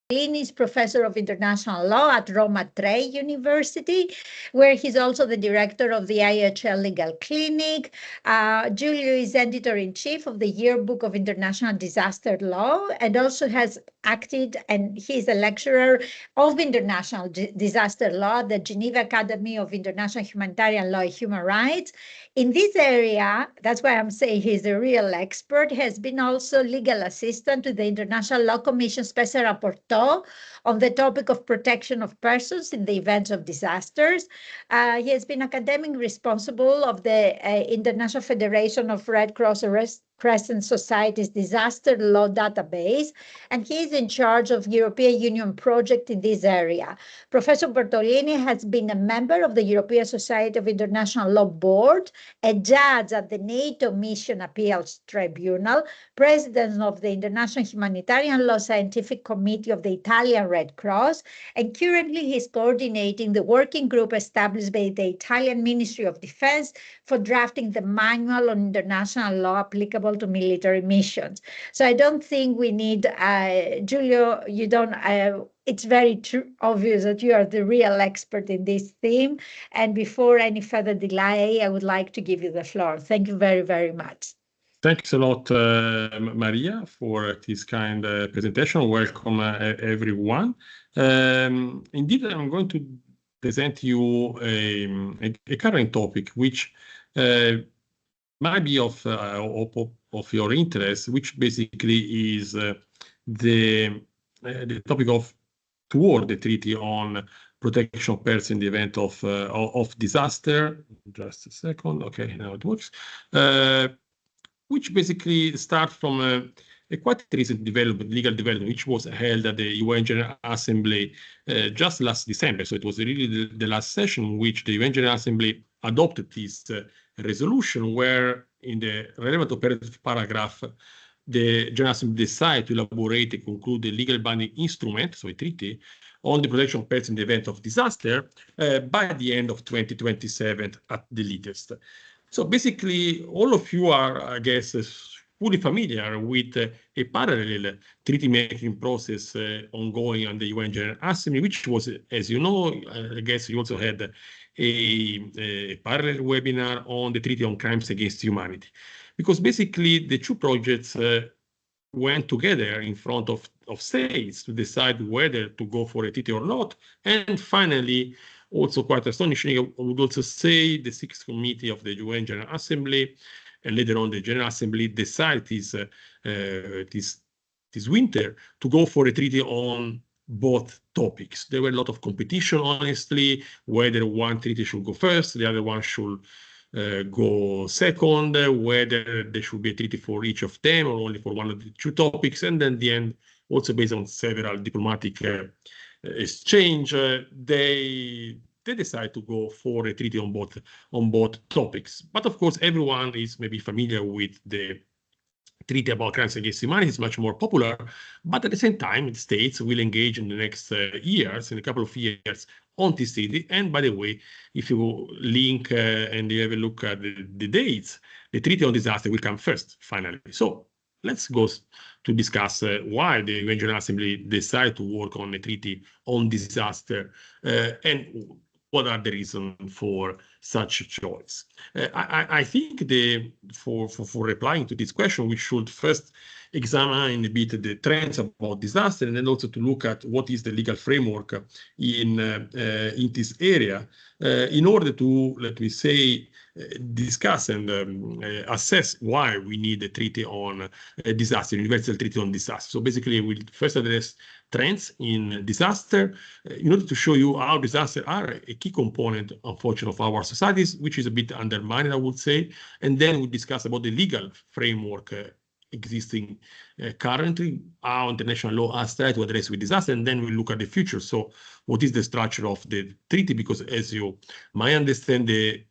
Bartolini is professor of international law at Roma University, where he's also the director of the IHL Legal Clinic. Giulio is editor-in-chief of the Yearbook of International Disaster Law and also has acted, and he's a lecturer of international disaster law at the Geneva Academy of International Humanitarian Law and Human Rights. In this area, that's why I'm saying he's a real expert, has been also legal assistant to the International Law Commission Special Rapporteur on the topic of protection of persons in the events of disasters. He has been academic responsible of the International Federation of Red Cross Crescent Society's disaster law database, and he is in charge of European Union project in this area. Professor Bartolini has been a member of the European Society of International Law Board, a judge at the NATO Mission Appeals Tribunal, president of the International Humanitarian Law Scientific Committee of the Italian Red Cross, and currently he's coordinating the working group established by the Italian Ministry of Defense for drafting the manual on international law applicable to military missions. So I don't think we need, Giulio, you don't, it's very obvious that you are the real expert in this theme. And before any further delay, I would like to give you the floor. Thank you very, very much. Thanks a lot, Maria, for this kind presentation. Welcome, everyone. Indeed, I'm going to present you a current topic, which might be of your interest, which basically is the topic of toward the Treaty on Protection of Persons in the event of disaster. Just a second. Okay, now it works. Which basically starts from a quite recent legal development, which was held at the UN General Assembly just last December. So it was really the last session in which the UN General Assembly adopted this resolution, where in the relevant operative paragraph, the General Assembly decided to elaborate and conclude a legal binding instrument, so a treaty, on the protection of persons in the event of disaster by the end of 2027 at the latest. So basically, all of you are, I guess, fully familiar with a parallel treaty-making process ongoing on the UN General Assembly, which was, as you know, I guess you also had a parallel webinar on the Treaty on Crimes Against Humanity. Because basically, the two projects went together in front of states to decide whether to go for a treaty or not. And finally, also quite astonishing, I would also say the Sixth Committee of the UN General Assembly, and later on the General Assembly, decided this winter to go for a treaty on both topics. There were a lot of competition, honestly, whether one treaty should go first, the other one should go second, whether there should be a treaty for each of them or only for one of the two topics. And then the end, also based on several diplomatic exchange, they decide to go for a treaty on both topics. But of course, everyone is maybe familiar with the Treaty about Crimes Against Humanity. Is much more popular, but at the same time, the states will engage in the next years, in a couple of years, on this treaty. And by the way, if you link and you have a look at the dates, the Treaty on Disaster will come first, finally. So let's go to discuss why the UN General Assembly decided to work on a treaty on disaster and what are the reasons for such a choice. I think for replying to this question, we should first examine a bit the trends about disaster, and then also to look at what is the legal framework in this area in order to, let me say, discuss and assess why we need a treaty on disaster, universal treaty on disaster. So basically, we'll first address trends in disaster in order to show you how disasters are a key component, unfortunately, of our societies, which is a bit undermined, I would say. And then we'll discuss about the legal framework existing currently, how international law has tried to address with disaster, and then we'll look at the future. So what is the structure of the treaty? Because as you might understand, the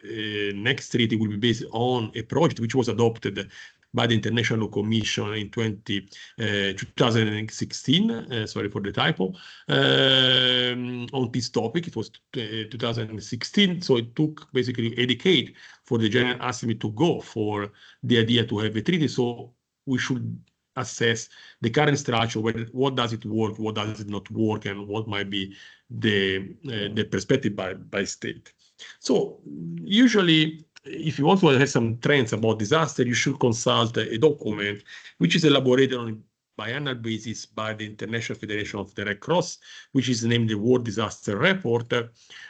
next treaty will be based on a project which was adopted by the International Law Commission in 2016, sorry for the typo, on this topic. It was 2016, so it took basically a decade for the General Assembly to go for the idea to have a treaty. So we should assess the current structure, what does it work, what does it not work, and what might be the perspective by state. So usually, if you want to have some trends about disaster, you should consult a document which is elaborated on biannual basis by the International Federation of the Red Cross, which is named the World Disaster Report,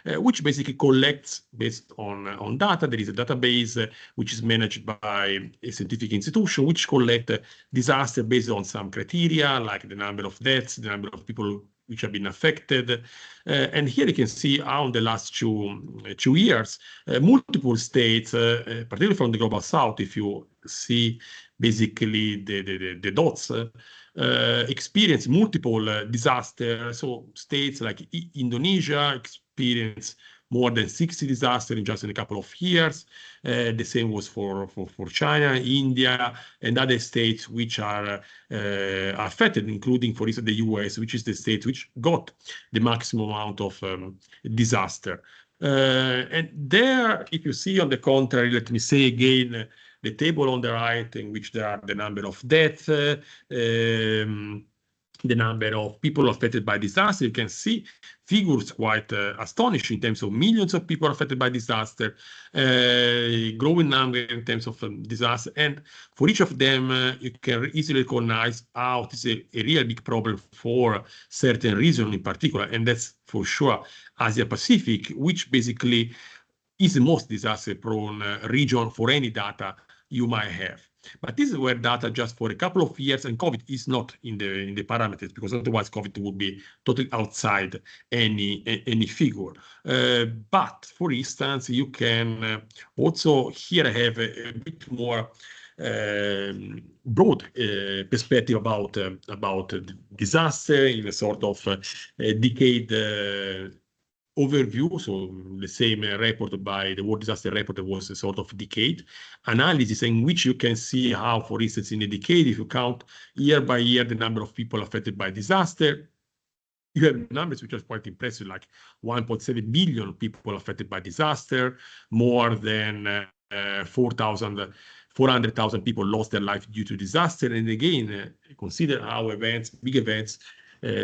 which basically collects based on data. There is a database which is managed by a scientific institution, which collect disaster based on some criteria, like the number of deaths, the number of people which have been affected. And here you can see how in the last two years, multiple states, particularly from the Global South, if you see basically the dots, experience multiple disasters. So states like Indonesia experience more than 60 disasters in just in a couple of years. The same was for China, India, and other states which are affected, including, for instance, the US, which is the state which got the maximum amount of disaster. And there, if you see on the contrary, let me say again, the table on the right, in which there are the number of deaths, the number of people affected by disaster, you can see figures quite astonishing in terms of millions of people affected by disaster, growing number in terms of disaster. And for each of them, you can easily recognize how this is a real big problem for certain regions in particular. And that's for sure Asia Pacific, which basically is the most disaster-prone region for any data you might have. But this is where data just for a couple of years, and COVID is not in the parameters, because otherwise COVID would be totally outside any figure. But for instance, you can also here have a bit more broad perspective about disaster in a sort of decade overview. So the same report by the World Disaster Report was a sort of decade analysis in which you can see how, for instance, in a decade, if you count year by year the number of people affected by disaster, you have numbers which are quite impressive, like 1.7 billion people affected by disaster, more than 400,000 people lost their life due to disaster. And again, consider how events, big events,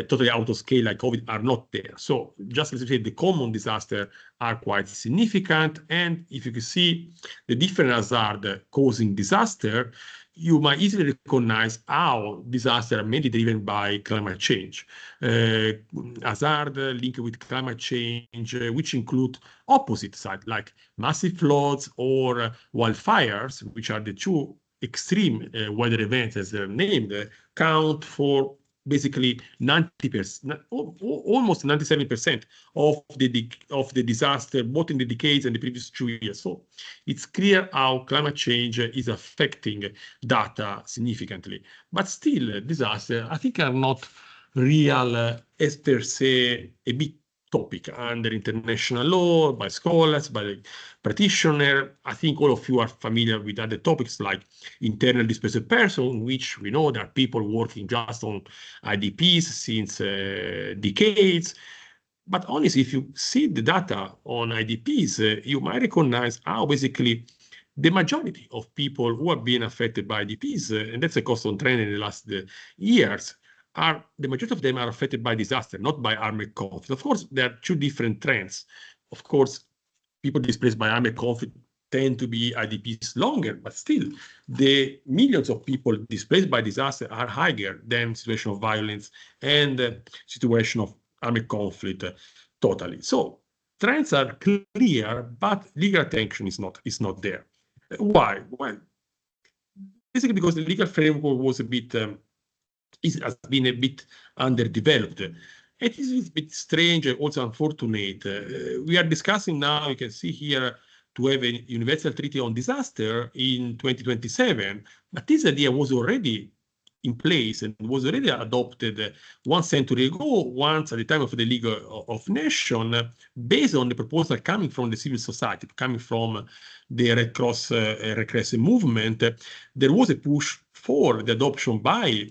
totally out of scale like COVID are not there. So just as I said, the common disasters are quite significant. And if you can see the different hazards causing disaster, you might easily recognize how disasters are mainly driven by climate change. Hazard linked with climate change, which include opposite sides, like massive floods or wildfires, which are the two extreme weather events, as they're named, count for basically 90%, almost 97% of the disaster, both in the decades and the previous 2 years. So it's clear how climate change is affecting data significantly. But still, disasters, I think, are not real as per se a big topic under international law, by scholars, by practitioners. I think all of you are familiar with other topics like internal displaced person, which we know there are people working just on IDPs since decades. But honestly, if you see the data on IDPs, you might recognize how basically the majority of people who have been affected by IDPs, and that's a constant trend in the last years, the majority of them are affected by disaster, not by armed conflict. Of course, there are two different trends. Of course, people displaced by armed conflict tend to be IDPs longer, but still, the millions of people displaced by disaster are higher than situation of violence and situation of armed conflict totally. So trends are clear, but legal attention is not there. Why? Well, basically because the legal framework was a bit has been a bit underdeveloped. It is a bit strange and also unfortunate. We are discussing now, you can see here, to have a universal treaty on disaster in 2027, but this idea was already in place and was already adopted 1 century ago, once at the time of the League of Nations, based on the proposal coming from the civil society, coming from the Red Cross Recreation movement. There was a push for the adoption by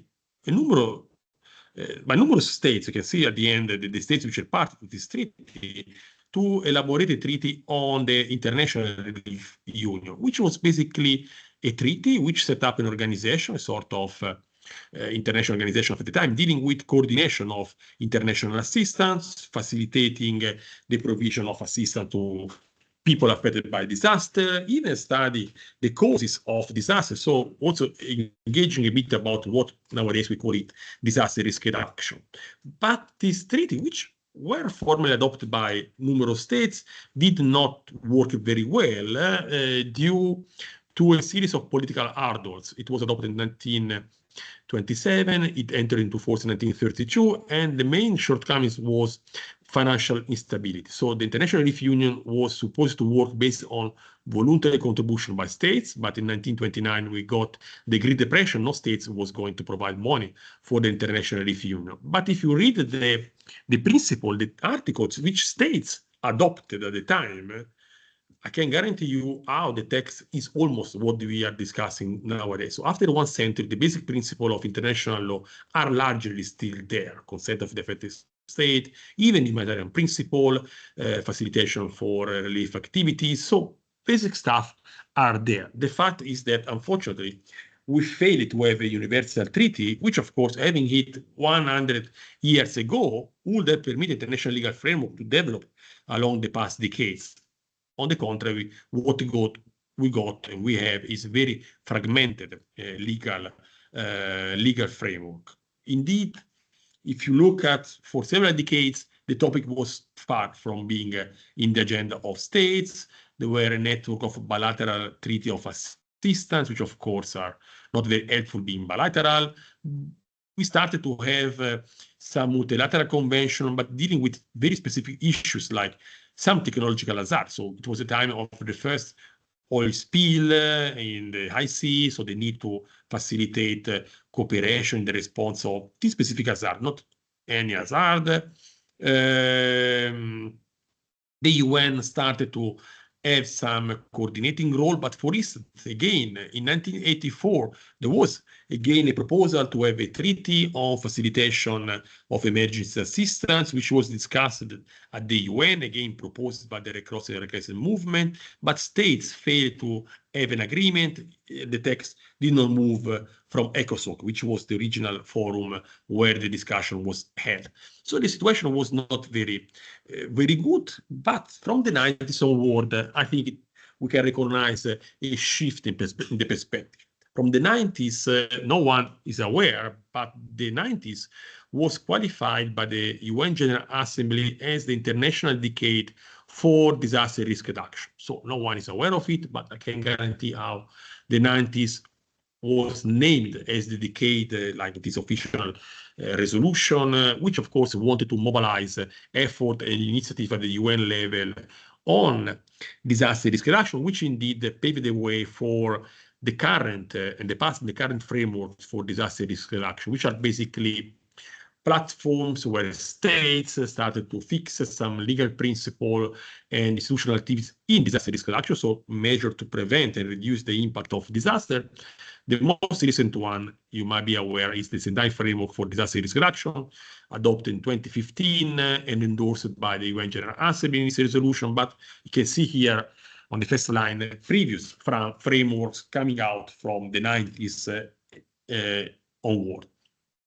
numerous states. You can see at the end the states which are part of this treaty, to elaborate a treaty on the International Relief Union, which was basically a treaty which set up an organization, a sort of international organization at the time, dealing with coordination of international assistance, facilitating the provision of assistance to people affected by disaster, even study the causes of disaster. So also engaging a bit about what nowadays we call it disaster risk reduction. But this treaty, which were formally adopted by numerous states, did not work very well due to a series of political hurdles. It was adopted in 1927, it entered into force in 1932, and the main shortcomings was financial instability. So the International Relief Union was supposed to work based on voluntary contribution by states, but in 1929 we got the Great Depression. No states was going to provide money for the International Relief Union. But if you read the principle, the articles which states adopted at the time, I can guarantee you how the text is almost what we are discussing nowadays. So after 1 century, the basic principles of international law are largely still there. Consent of the affected state, even humanitarian principle, facilitation for relief activities. So basic stuff are there. The fact is that, unfortunately, we failed to have a universal treaty, which, of course, having hit 100 years ago, would have permitted the international legal framework to develop along the past decades. On the contrary, what we got and we have is a very fragmented legal framework. Indeed, if you look at, for several decades, the topic was far from being in the agenda of states. There were a network of bilateral treaty of assistance, which of course are not very helpful being bilateral. We started to have some multilateral convention, but dealing with very specific issues like some technological hazard. So it was a time of the first oil spill in the high seas, so the need to facilitate cooperation in the response of this specific hazard, not any hazard. The UN started to have some coordinating role, but for instance, again, in 1984, there was again a proposal to have a treaty on facilitation of emergency assistance, which was discussed at the UN, again proposed by the Red Cross and Red Crescent movement, but states failed to have an agreement. The text did not move from ECOSOC, which was the original forum where the discussion was held. So the situation was not very good, but from the 90s onward, I think we can recognize a shift in the perspective. From the 90s, no one is aware, but the 90s was qualified by the UN General Assembly as the International Decade for Disaster Risk Reduction. So no one is aware of it, but I can guarantee how the 90s was named as the decade, like this official resolution, which of course wanted to mobilize effort and initiative at the UN level on disaster risk reduction, which indeed paved the way for the current and the past and the current frameworks for disaster risk reduction, which are basically platforms where states started to fix some legal principle and institutional activities in disaster risk reduction, so measure to prevent and reduce the impact of disaster. The most recent one, you might be aware, is the Sendai Framework for Disaster Risk Reduction, adopted in 2015 and endorsed by the UN General Assembly in this resolution. But you can see here on the first line, previous frameworks coming out from the 90s onward.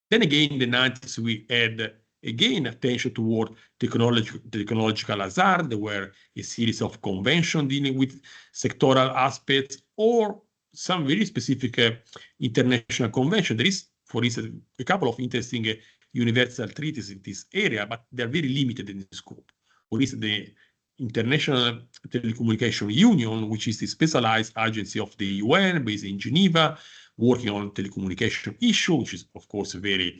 Then again, in the 90s, we had again attention toward technological hazard. There were a series of conventions dealing with sectoral aspects or some very specific international convention. There is, for instance, a couple of interesting universal treaties in this area, but they're very limited in scope. For instance, the International Telecommunication Union, which is the specialized agency of the UN based in Geneva, working on telecommunication issue, which is, of course, very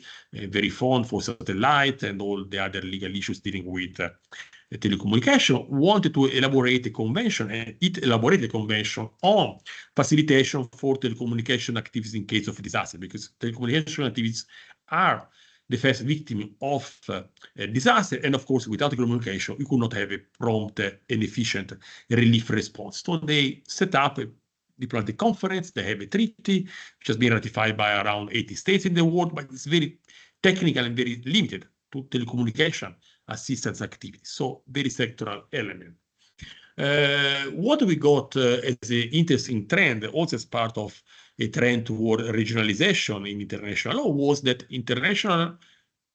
fond for satellite and all the other legal issues dealing with telecommunication, wanted to elaborate a convention, and it elaborated a convention on facilitation for telecommunication activities in case of disaster, because telecommunication activities are the first victim of a disaster, and of course, without communication, you could not have a prompt and efficient relief response. So they set up a diplomatic conference. They have a treaty which has been ratified by around 80 states in the world, but it's very technical and very limited to telecommunication assistance activities. So very sectoral element. What we got as an interesting trend, also as part of a trend toward regionalization in international law was that international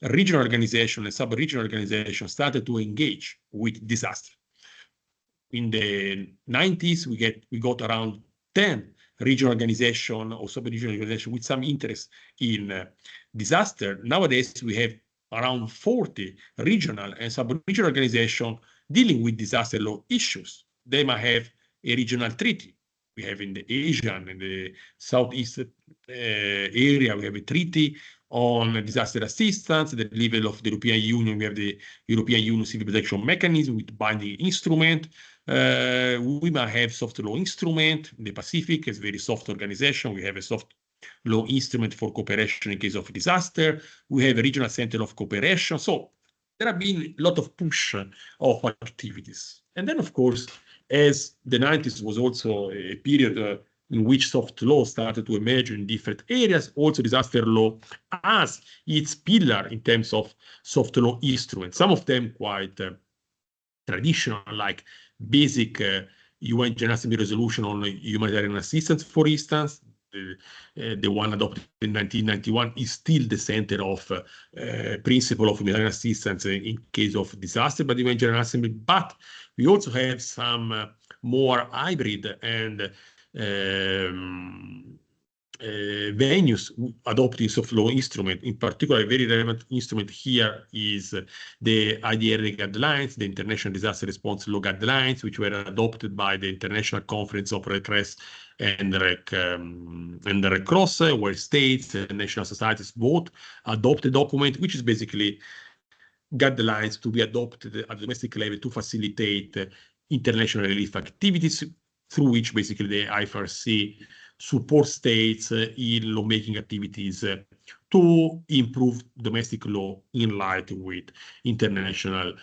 regional organization and sub-regional organization started to engage with disaster. In the 90s, we got around 10 regional organization or sub-regional organization with some interest in disaster. Nowadays, we have around 40 regional and sub-regional organization dealing with disaster law issues. They might have a regional treaty. We have in the Asian and the Southeast area, we have a treaty on disaster assistance. At the level of the European Union, we have the European Union Civil Protection Mechanism with binding instrument. We might have soft law instrument. The Pacific is a very soft organization. We have a soft law instrument for cooperation in case of disaster. We have a regional center of cooperation. So there have been a lot of push of activities. And then, of course, as the 90s was also a period in which soft law started to emerge in different areas, also disaster law as its pillar in terms of soft law instruments. Some of them quite traditional, like basic UN General Assembly resolution on humanitarian assistance, for instance. The one adopted in 1991 is still the center of principle of humanitarian assistance in case of disaster by the UN General Assembly. But we also have some more hybrid and venues adopting soft law instrument. In particular, a very relevant instrument here is the IDR guidelines, the International Disaster Response Law guidelines, which were adopted by the International Conference of Red Cross and the Red Cross, where states and national societies both adopt a document, which is basically guidelines to be adopted at the domestic level to facilitate international relief activities, through which basically the IFRC supports states in lawmaking activities to improve domestic law in light with international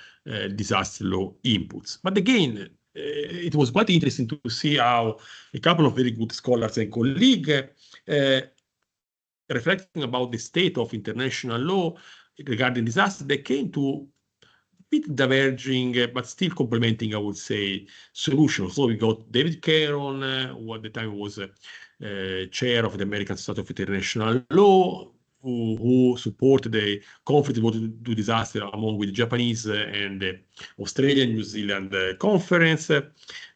disaster law inputs. But again, it was quite interesting to see how a couple of very good scholars and colleagues reflecting about the state of international law regarding disaster, they came to bit diverging, but still complementing, I would say, solutions. So we got David Caron, who at the time was chair of the American Society of International Law, who supported the conflict devoted to disaster among with the Japanese and the Australian, New Zealand conference.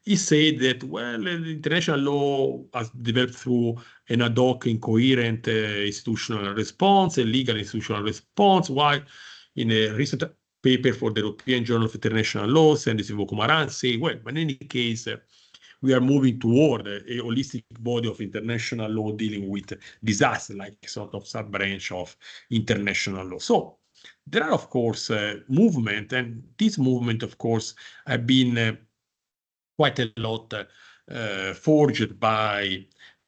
He said that, well, the international law has developed through an ad hoc, incoherent institutional response, a legal institutional response, while in a recent paper for the European Journal of International Law, Sandy Sivo-Kumaran say, well, but in any case, we are moving toward a holistic body of international law dealing with disaster, like sort of sub-branch of international law. So there are, of course, movement, and this movement, of course, have been quite a lot forged by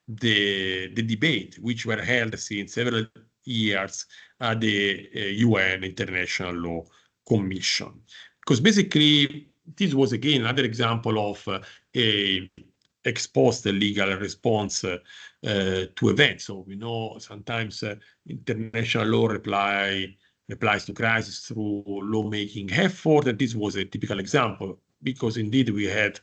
the debate, which were held since several years at the UN International Law Commission. Because basically, this was again another example of a ex post legal response to events. So we know sometimes international law replies to crisis through lawmaking effort, and this was a typical example, because indeed we had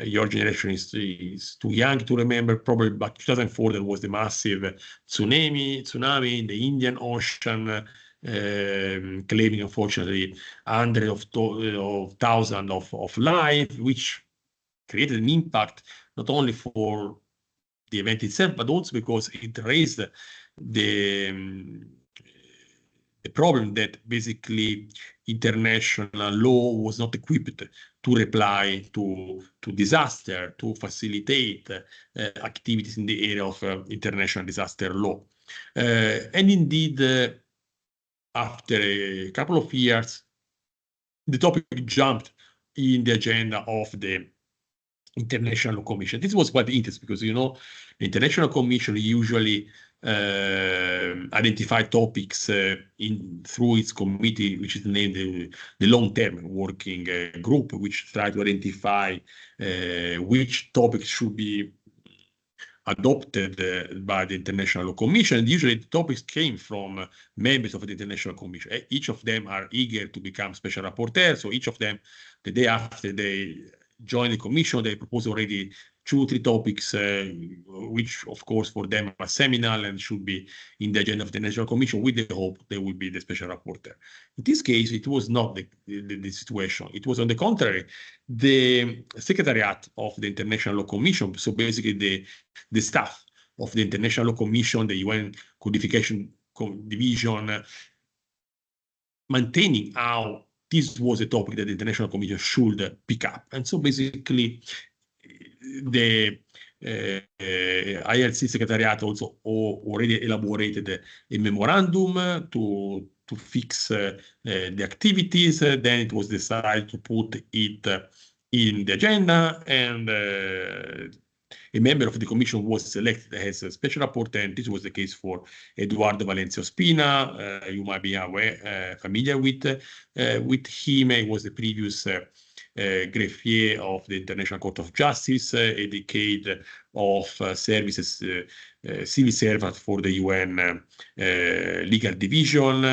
your generation is too young to remember probably, but 2004 there was the massive tsunami in the Indian Ocean, claiming unfortunately hundreds of thousands of lives, which created an impact not only for the event itself, but also because it raised the problem that basically international law was not equipped to reply to disaster, to facilitate activities in the area of international disaster law. And indeed, after a couple of years, the topic jumped in the agenda of the International Law Commission. This was quite interesting because, you know, the International Commission usually identify topics through its committee, which is named the long-term working group, which try to identify which topics should be adopted by the International Law Commission. And usually the topics came from members of the International Commission. Each of them are eager to become special rapporteurs. So each of them, the day after they join the commission, they propose already 2-3 topics, which of course for them are seminal and should be in the agenda of the National Commission, with the hope they will be the special rapporteur. In this case, it was not the situation. It was on the contrary, the Secretariat of the International Law Commission, so basically the staff of the International Law Commission, the UN Codification Division, maintaining how this was a topic that the International Commission should pick up. And so basically, the ILC Secretariat also already elaborated a memorandum to fix the activities. Then it was decided to put it in the agenda, and a member of the commission was selected as a special rapporteur, and this was the case for Eduardo Valencia Ospina. You might be familiar with him. He was the previous greffier of the International Court of Justice, a decade of services, civil servant for the UN legal division,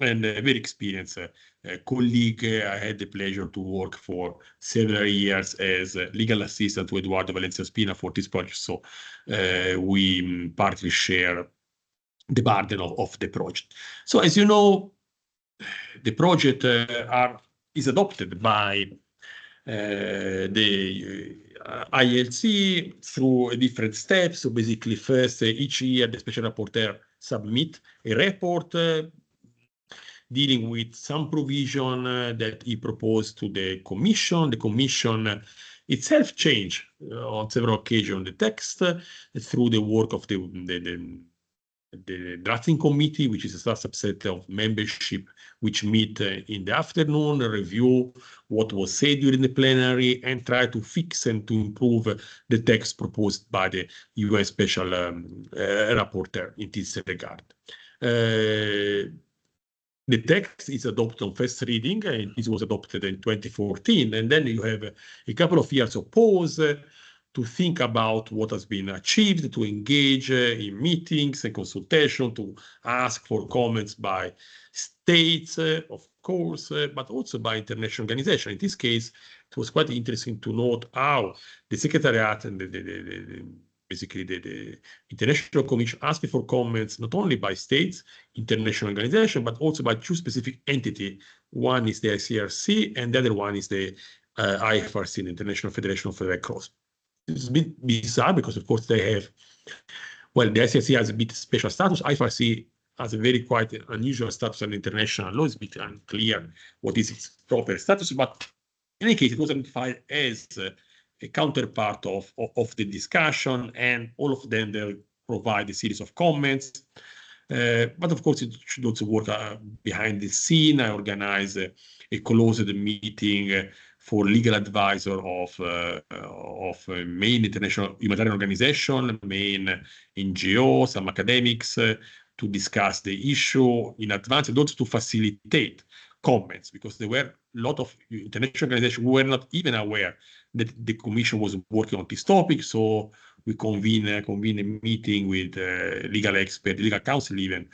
and a very experienced colleague. I had the pleasure to work for several years as legal assistant to Eduardo Valencia Ospina for this project, so we partly share the burden of the project. So as you know, the project is adopted by the ILC through different steps. So basically, first, each year, the special rapporteur submit a report dealing with some provision that he proposed to the Commission. The Commission itself changed on several occasions the text through the work of the drafting committee, which is a subset of membership, which meet in the afternoon, review what was said during the plenary, and try to fix and to improve the text proposed by the UN special rapporteur in this regard. The text is adopted on first reading, and it was adopted in 2014. And then you have a couple of years of pause to think about what has been achieved, to engage in meetings and consultation, to ask for comments by states, of course, but also by international organizations. In this case, it was quite interesting to note how the Secretariat and basically the International Commission asked for comments not only by states, international organizations, but also by two specific entities. One is the ICRC, and the other one is the IFRC, the International Federation of the Red Cross. It's a bit bizarre because, of course, they have, well, the ICRC has a bit special status. IFRC has a very quite unusual status in international law. It's a bit unclear what is its proper status, but in any case, it was identified as a counterpart of the discussion, and all of them, they'll provide a series of comments. But of course, it should also work behind the scene. I organize a closed meeting for legal advisor of main international humanitarian organization, main NGOs, some academics, to discuss the issue in advance, and also to facilitate comments, because there were a lot of international organizations who were not even aware that the Commission was working on this topic. So we convene a meeting with legal experts, legal counsel, even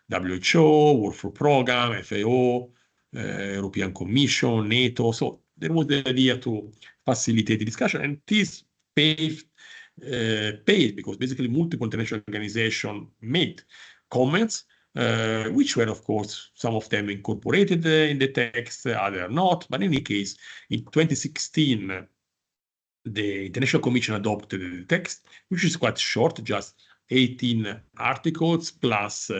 WHO, World Food Program, FAO, European Commission, NATO. So there was the idea to facilitate the discussion, and this paved because basically multiple international organizations made comments, which were, of course, some of them incorporated in the text, others not. But in any case, in 2016, the International Commission adopted the text, which is quite short, just 18 articles plus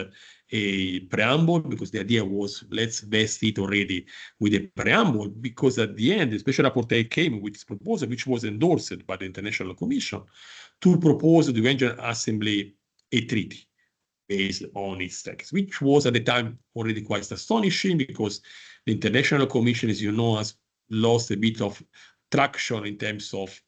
a preamble, because the idea was, let's vest it already with a preamble, because at the end, the special rapporteur came with this proposal, which was endorsed by the International Commission, to propose to the UN General Assembly a treaty based on its text, which was at the time already quite astonishing, because the International Commission, as you know, has lost a bit of traction in terms of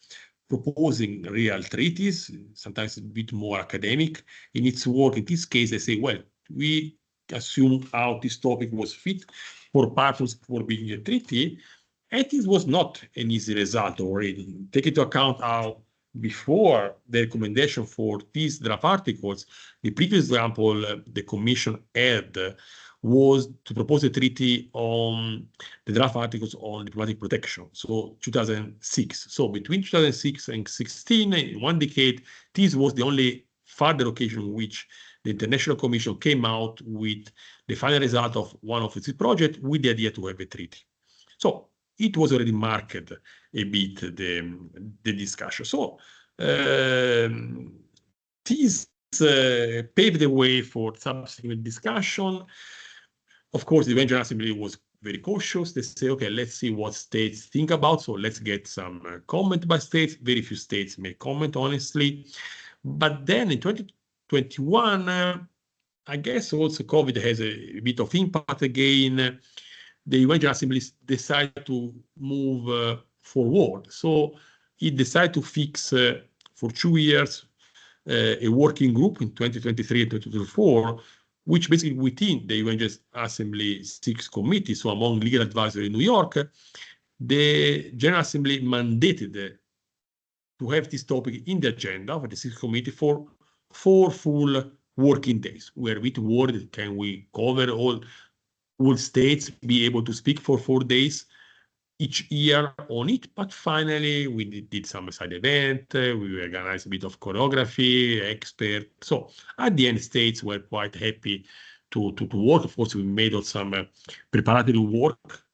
proposing real treaties, sometimes a bit more academic in its work. In this case, they say, well, we assume how this topic was fit for purpose for being a treaty, and it was not an easy result already. Take into account how before the recommendation for these draft articles, the previous example the Commission had was to propose a treaty on the draft articles on diplomatic protection, so 2006. So between 2006 and 2016, in one decade, this was the only further occasion in which the International Commission came out with the final result of one of its projects with the idea to have a treaty. So it was already marked a bit the discussion. So this paved the way for subsequent discussion. Of course, the UN General Assembly was very cautious. They say, okay, let's see what states think about. So let's get some comment by states. Very few states may comment, honestly. But then in 2021, I guess also COVID has a bit of impact again. The UN General Assembly decided to move forward. So it decided to fix for 2 years a working group in 2023 and 2024, which basically within the UN General Assembly 6 committee, so among legal advisors in New York, the General Assembly mandated to have this topic in the agenda of the 6 committee for 4 full working days, where with word can we cover all states be able to speak for 4 days each year on it. But finally, we did some side event, we organized a bit of choreography, expert. So at the end, states were quite happy to work. Of course, we made also some preparatory work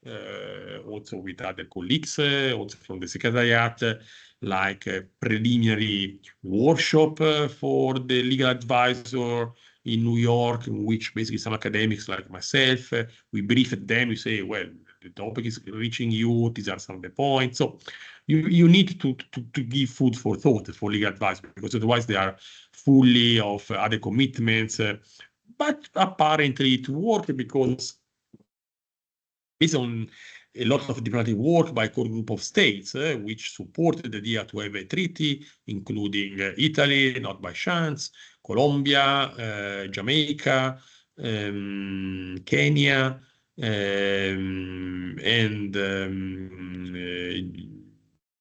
also with other colleagues, also from the Secretariat, like a preliminary workshop for the legal advisor in New York, in which basically some academics like myself, we briefed them, we say, well, the topic is reaching you, these are some of the points. So you need to give food for thought for legal advice, because otherwise they are fully of other commitments. But apparently it worked, because based on a lot of diplomatic work by a core group of states, which supported the idea to have a treaty, including Italy, not by chance, Colombia, Jamaica, Kenya,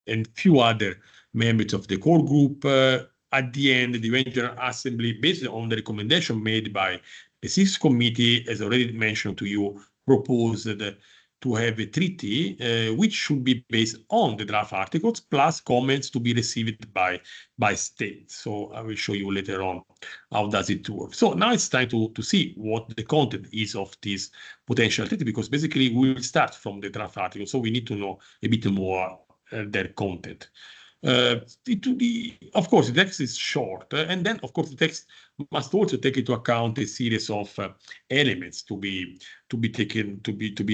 and few other members of the core group. At the end, the UN General Assembly, based on the recommendation made by the 6th committee, as already mentioned to you, proposed to have a treaty which should be based on the draft articles plus comments to be received by states. So I will show you later on how does it work. So now it's time to see what the content is of this potential treaty, because basically we will start from the draft article. So we need to know a bit more their content. Of course, the text is short, and then of course the text must also take into account a series of elements to be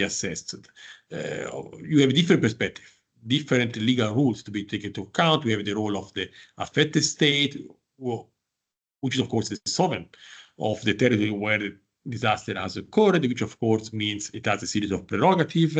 assessed. You have different perspectives, different legal rules to be taken into account. We have the role of the affected state, which is of course the sovereign of the territory where the disaster has occurred, which of course means it has a series of prerogatives.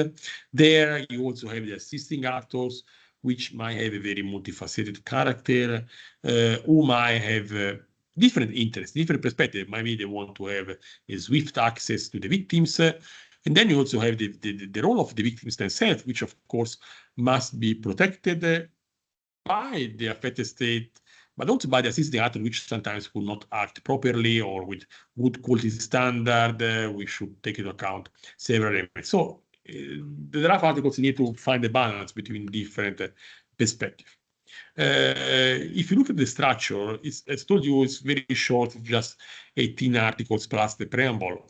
There you also have the assisting actors, which might have a very multifaceted character, who might have different interests, different perspectives. Maybe they want to have a swift access to the victims. And then you also have the role of the victims themselves, which of course must be protected by the affected state, but also by the assisting actor, which sometimes will not act properly or with good quality standard. We should take into account several elements. So the draft articles need to find a balance between different perspectives. If you look at the structure, as told you, it's very short, just 18 articles plus the preamble.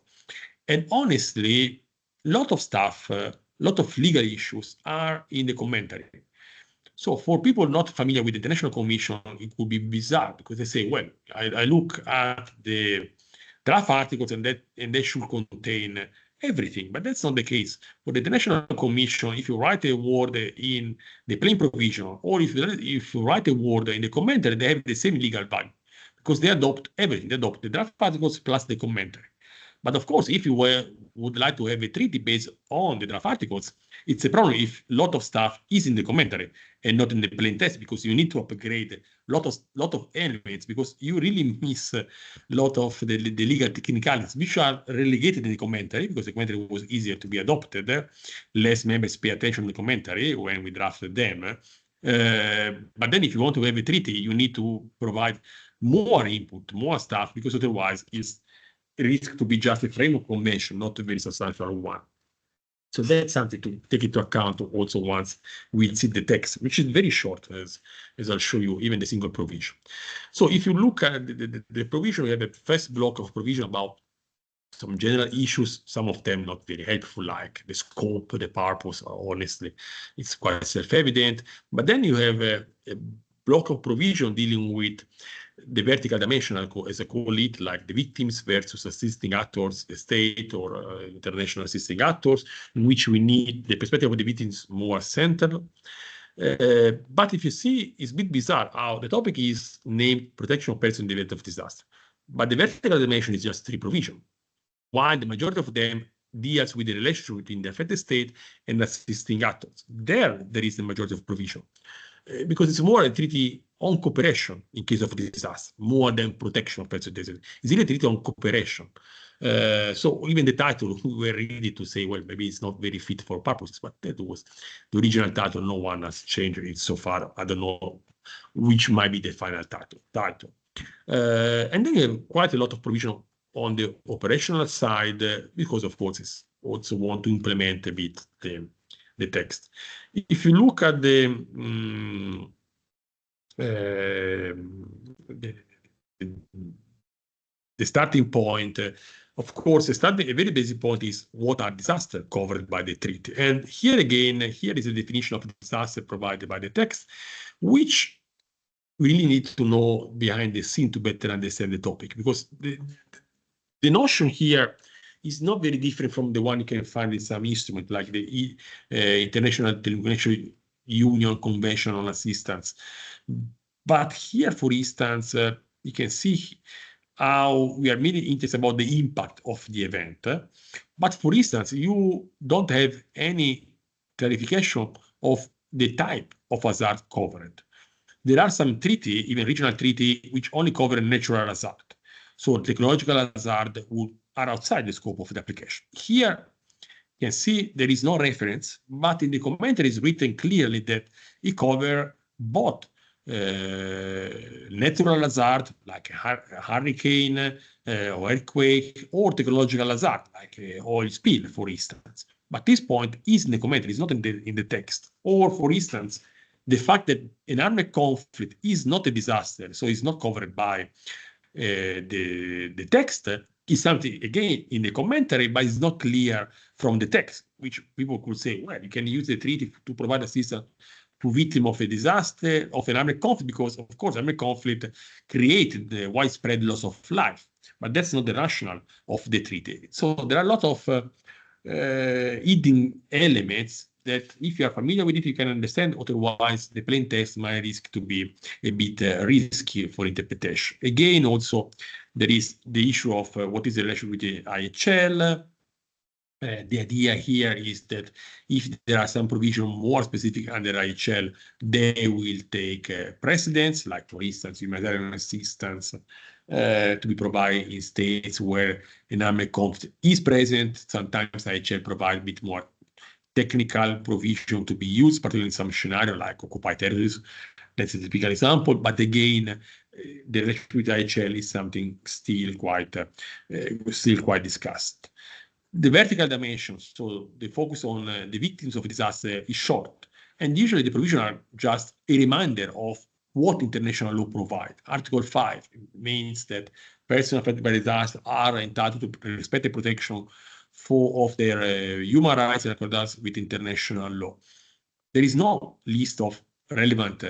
And honestly, a lot of stuff, a lot of legal issues are in the commentary. So for people not familiar with the International Commission, it would be bizarre, because they say, well, I look at the draft articles and they should contain everything, but that's not the case. For the International Commission, if you write a word in the plain provision, or if you write a word in the commentary, they have the same legal value, because they adopt everything. They adopt the draft articles plus the commentary. But of course, if you would like to have a treaty based on the draft articles, it's a problem if a lot of stuff is in the commentary and not in the plain text, because you need to upgrade a lot of elements, because you really miss a lot of the legal technicalities, which are relegated in the commentary, because the commentary was easier to be adopted. Less members pay attention to the commentary when we drafted them. But then if you want to have a treaty, you need to provide more input, more stuff, because otherwise it's a risk to be just a framework convention, not a very substantial one. So that's something to take into account also once we see the text, which is very short, as I'll show you, even the single provision. So if you look at the provision, we have a first block of provision about some general issues, some of them not very helpful, like the scope, the purpose. Honestly, it's quite self-evident. But then you have a block of provision dealing with the vertical dimension, as I call it, like the victims versus assisting actors, the state or international assisting actors, in which we need the perspective of the victims more central. But if you see, it's a bit bizarre how the topic is named protection of persons in the event of disaster. But the vertical dimension is just 3 provisions, while the majority of them deals with the relationship between the affected state and assisting actors. There is the majority of provision, because it's more a treaty on cooperation in case of disaster, more than protection of persons. It's really a treaty on cooperation. So even the title, we were ready to say, well, maybe it's not very fit for purposes, but that was the original title. No one has changed it so far. I don't know which might be the final title. And then you have quite a lot of provision on the operational side, because of course it's also want to implement a bit the text. If you look at the starting point, of course, a very basic point is what are disasters covered by the treaty. And here again, here is a definition of disaster provided by the text, which we really need to know behind the scene to better understand the topic, because the notion here is not very different from the one you can find in some instrument, like the International Telecommunication Union Convention on Assistance. But here, for instance, you can see how we are mainly interested about the impact of the event. But for instance, you don't have any clarification of the type of hazard covered. There are some treaty, even regional treaty, which only cover natural hazard. So technological hazard are outside the scope of the application. Here, you can see there is no reference, but in the commentary is written clearly that it covers both natural hazard, like a hurricane or earthquake, or technological hazard, like oil spill, for instance. But this point is in the commentary, it's not in the text. Or, for instance, the fact that an armed conflict is not a disaster, so it's not covered by the text, is something, again, in the commentary, but it's not clear from the text, which people could say, well, you can use the treaty to provide assistance to victims of a disaster, of an armed conflict, because, of course, armed conflict created the widespread loss of life. But that's not the rationale of the treaty. So there are a lot of hidden elements that, if you are familiar with it, you can understand. Otherwise, the plain text might risk to be a bit risky for interpretation. Again, also, there is the issue of what is the relation with the IHL. The idea here is that if there are some provision more specific under IHL, they will take precedence, like, for instance, humanitarian assistance to be provided in states where an armed conflict is present. Sometimes IHL provides a bit more technical provision to be used, particularly in some scenario like occupied territories. That's a typical example. But again, the relationship with IHL is something still quite discussed. The vertical dimension, so the focus on the victims of a disaster, is short. And usually the provisions are just a reminder of what international law provides. Article 5 means that persons affected by disaster are entitled to respect and protection of their human rights in accordance with international law. There is no list of relevant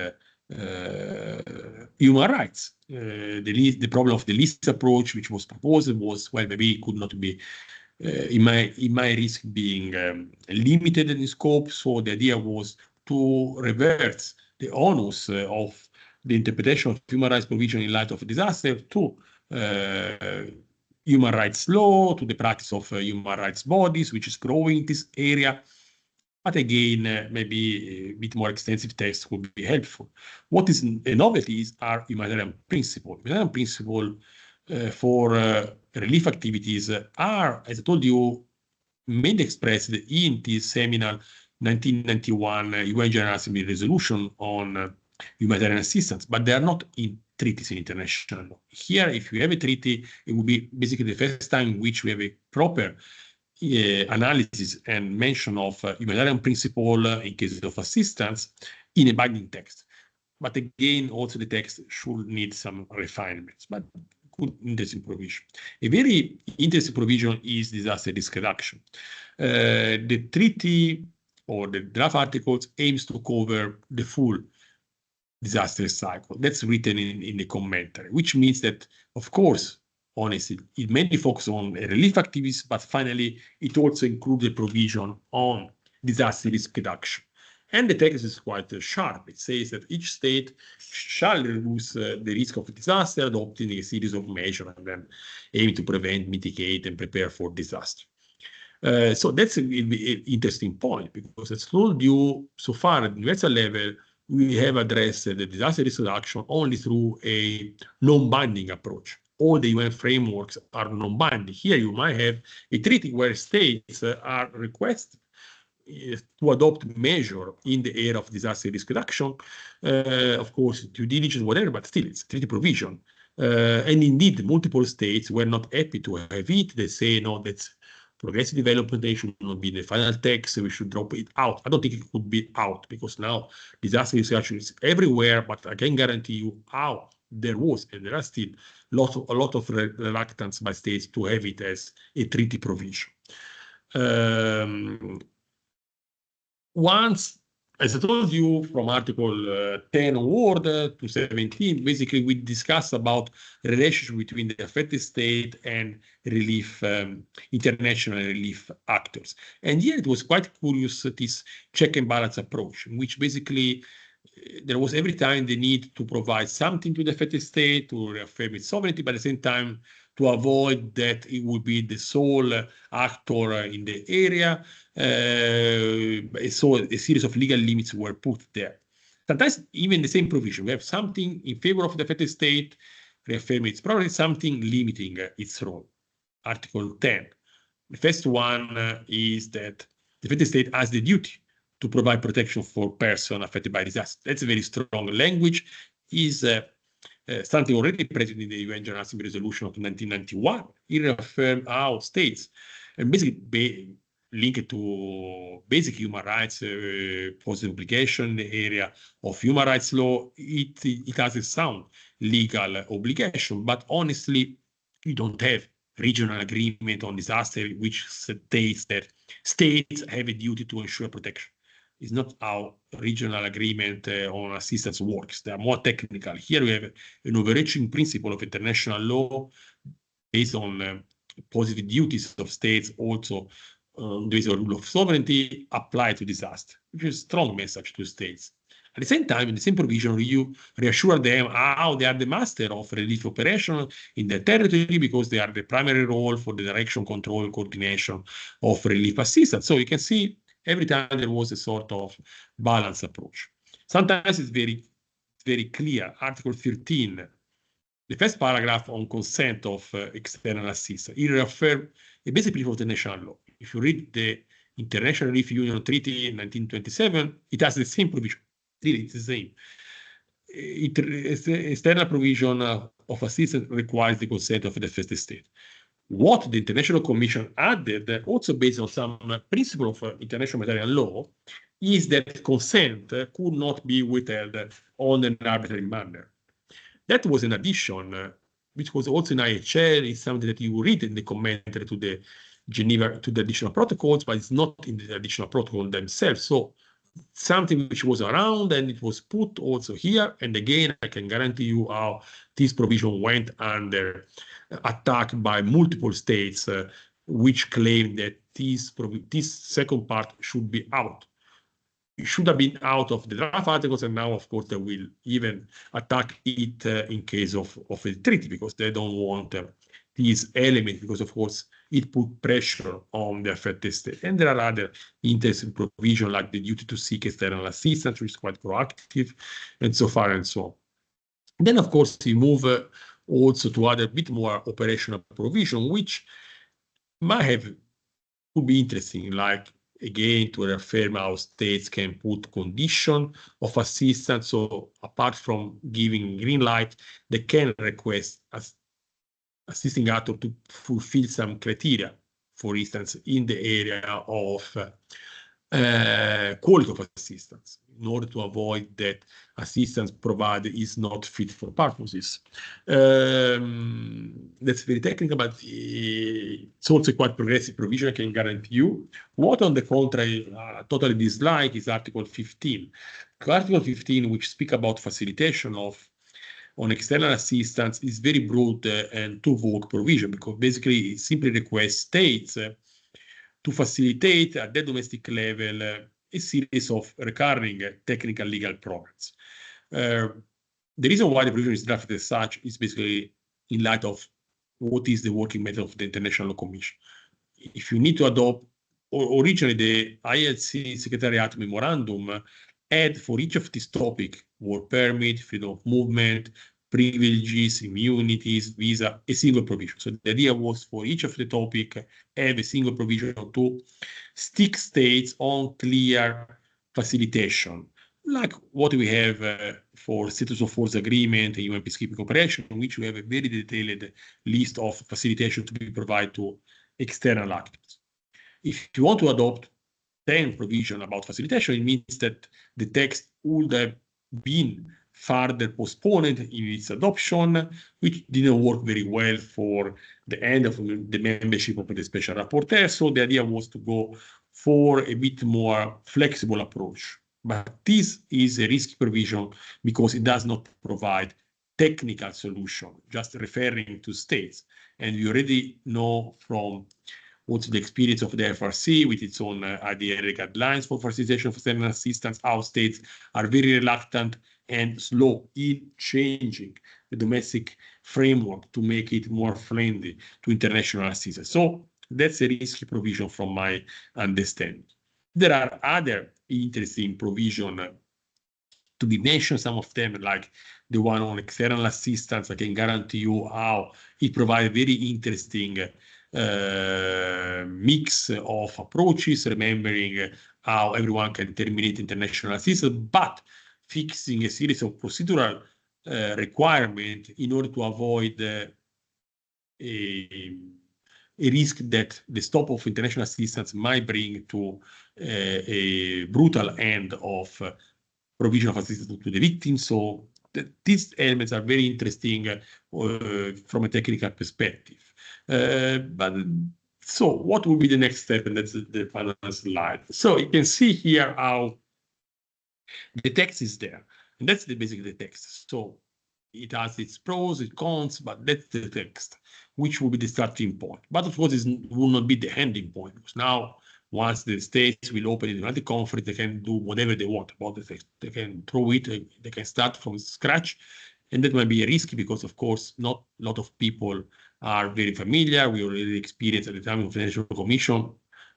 human rights. The problem of the list approach, which was proposed, was, well, maybe it could not be, it might risk being limited in scope. So the idea was to reverse the onus of the interpretation of human rights provision in light of a disaster to human rights law, to the practice of human rights bodies, which is growing in this area. But again, maybe a bit more extensive text would be helpful. What is a novelty are humanitarian principles. Humanitarian principles for relief activities are, as I told you, mainly expressed in this seminal 1991 UN General Assembly resolution on humanitarian assistance, but they are not in treaties in international law. Here, if you have a treaty, it will be basically the first time in which we have a proper analysis and mention of humanitarian principle in case of assistance in a binding text. But again, also the text should need some refinements, but good interesting provision. A very interesting provision is disaster risk reduction. The treaty or the draft articles aims to cover the full disaster cycle. That's written in the commentary, which means that, of course, honestly, it mainly focuses on relief activities, but finally, it also includes a provision on disaster risk reduction. And the text is quite sharp. It says that each state shall reduce the risk of disaster, adopting a series of measures and then aim to prevent, mitigate, and prepare for disaster. So that's an interesting point, because as told you so far at the universal level, we have addressed the disaster risk reduction only through a non-binding approach. All the UN frameworks are non-binding. Here you might have a treaty where states are requested to adopt measure in the area of disaster risk reduction, of course, due diligence, whatever, but still it's a treaty provision. And indeed, multiple states were not happy to have it. They say, no, that's progressive development, they should not be in the final text, we should drop it out. I don't think it could be out, because now disaster risk reduction is everywhere, but I can guarantee you how there was, and there are still a lot of reluctance by states to have it as a treaty provision. Once, as I told you, from Article 10 onward to 17, basically we discussed about the relationship between the affected state and relief, international relief actors. And here it was quite curious, this check and balance approach, in which basically there was every time the need to provide something to the affected state to reaffirm its sovereignty, but at the same time to avoid that it would be the sole actor in the area. So a series of legal limits were put there. Sometimes even the same provision, we have something in favor of the affected state, reaffirming its property, something limiting its role. Article 10. The first one is that the affected state has the duty to provide protection for persons affected by disaster. That's a very strong language. Is something already present in the UN General Assembly resolution of 1991. It reaffirmed how states, and basically linked to basic human rights, positive implication in the area of human rights law, it has a sound legal obligation. But honestly, you don't have regional agreement on disaster, which states that states have a duty to ensure protection. It's not how regional agreement on assistance works. They are more technical. Here we have an overarching principle of international law based on positive duties of states, also there is a rule of sovereignty applied to disaster, which is a strong message to states. At the same time, in the same provision, you reassure them how they are the master of relief operation in their territory, because they are the primary role for the direction, control, coordination of relief assistance. So you can see every time there was a sort of balanced approach. Sometimes it's very clear. Article 13, the first paragraph on consent of external assistance, it reaffirms a basic principle of the national law. If you read the International Relief Union Treaty in 1927, it has the same provision. Really, it's the same. External provision of assistance requires the consent of the affected state. What the International Commission added, also based on some principle of international humanitarian law, is that consent could not be withheld on an arbitrary manner. That was an addition, which was also in IHL, is something that you read in the commentary to the Geneva, to the additional protocols, but it's not in the additional protocol themselves. So something which was around, and it was put also here. And again, I can guarantee you how this provision went under attack by multiple states, which claim that this second part should be out. It should have been out of the draft articles, and now, of course, they will even attack it in case of a treaty, because they don't want these elements, because, of course, it put pressure on the affected state. And there are other interesting provisions, like the duty to seek external assistance, which is quite proactive, and so far and so on. Then, of course, we move also to other bit more operational provision, which could be interesting, like again, to reaffirm how states can put condition of assistance. So apart from giving green light, they can request assisting actor to fulfill some criteria, for instance, in the area of quality of assistance, in order to avoid that assistance provided is not fit for purposes. That's very technical, but it's also quite progressive provision, I can guarantee you. What, on the contrary, totally dislike is Article 15. Article 15, which speak about facilitation on external assistance, is very broad and too vague provision, because basically it simply requests states to facilitate at the domestic level a series of recurring technical legal programs. The reason why the provision is drafted as such is basically in light of what is the working method of the International Law Commission. If you need to adopt, originally the ILC Secretariat Memorandum had for each of these topics, work permit, freedom of movement, privileges, immunities, visa, a single provision. So the idea was for each of the topic have a single provision to stick states on clear facilitation, like what we have for status of force agreement and UN peacekeeping operation, in which we have a very detailed list of facilitation to be provided to external actors. If you want to adopt 10 provision about facilitation, it means that the text would have been further postponed in its adoption, which didn't work very well for the end of the membership of the special rapporteur. So the idea was to go for a bit more flexible approach. But this is a risky provision because it does not provide technical solution, just referring to states. And we already know from what's the experience of the FRC with its own IDR guidelines for facilitation of external assistance, how states are very reluctant and slow in changing the domestic framework to make it more friendly to international assistance. So that's a risky provision from my understanding. There are other interesting provisions to be mentioned, some of them like the one on external assistance. I can guarantee you how it provides very interesting mix of approaches, remembering how everyone can terminate international assistance, but fixing a series of procedural requirements in order to avoid a risk that the stop of international assistance might bring to a brutal end of provision of assistance to the victims. So these elements are very interesting from a technical perspective. So what will be the next step? And that's the final slide. So you can see here how the text is there. And that's basically the text. So it has its pros, its cons, but that's the text, which will be the starting point. But of course, it will not be the ending point, because now, once the states will open in the conference, they can do whatever they want about the text. They can throw it, they can start from scratch. And that might be a risky because, of course, not a lot of people are very familiar. We already experienced at the time of the National Commission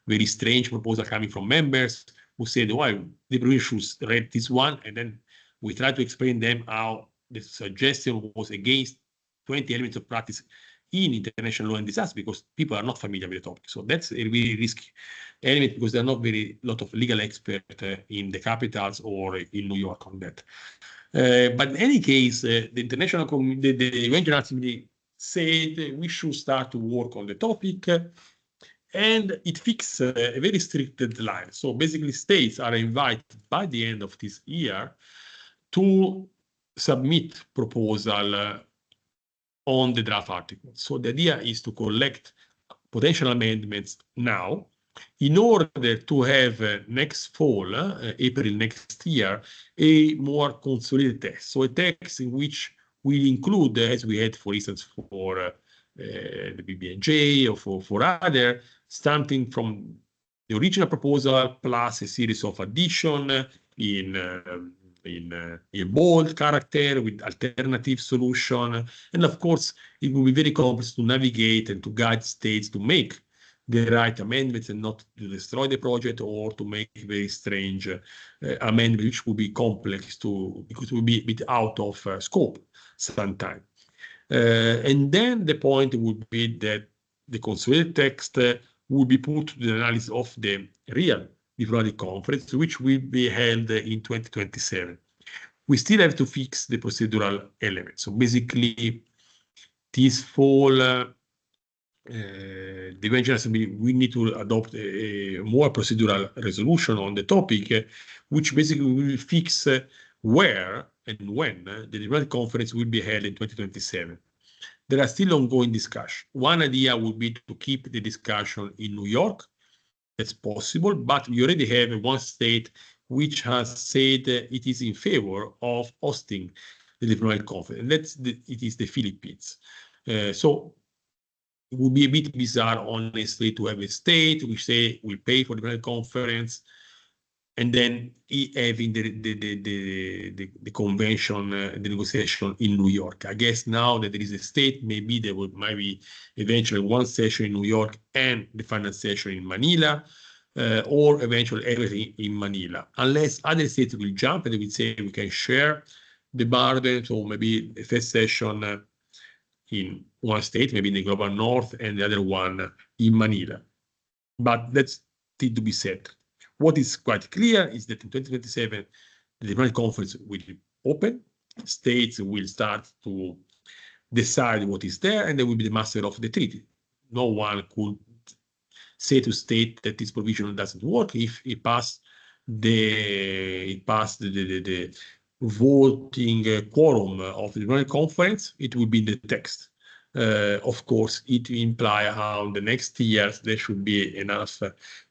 very strange proposal coming from members who said, well, the provision should read this one. And then we try to explain them how the suggestion was against 20 elements of practice in international law and disaster, because people are not familiar with the topic. So that's a really risky element, because there are not very lot of legal experts in the capitals or in New York on that. But in any case, the international community, the UN General Assembly said we should start to work on the topic, and it fixed a very strict deadline. So basically, states are invited by the end of this year to submit proposal on the draft article. So the idea is to collect potential amendments now in order to have next fall, April next year, a more consolidated text. So a text in which we include, as we had, for instance, for the BBNJ or for other, something from the original proposal plus a series of addition in bold character with alternative solution. And of course, it will be very complex to navigate and to guide states to make the right amendments and not to destroy the project or to make very strange amendments, which will be complex because it will be a bit out of scope sometimes. And then the point would be that the consolidated text will be put to the analysis of the real diplomatic conference, which will be held in 2027. We still have to fix the procedural elements. So basically, this fall, the UN General Assembly, we need to adopt a more procedural resolution on the topic, which basically will fix where and when the diplomatic conference will be held in 2027. There are still ongoing discussions. One idea would be to keep the discussion in New York. That's possible, but we already have one state which has said it is in favor of hosting the diplomatic conference, and it is the Philippines. So it would be a bit bizarre, honestly, to have a state which say will pay for the diplomatic conference, and then having the convention, the negotiation in New York. I guess now that there is a state, maybe there might be eventually one session in New York and the final session in Manila, or eventually everything in Manila, unless other states will jump and they will say we can share the burden. So maybe the first session in one state, maybe in the global north, and the other one in Manila. But that's still to be said. What is quite clear is that in 2027, the diplomatic conference will open. States will start to decide what is there, and they will be the master of the treaty. No one could say to state that this provision doesn't work if it passed the voting quorum of the diplomatic conference. It will be in the text. Of course, it implies how in the next years there should be enough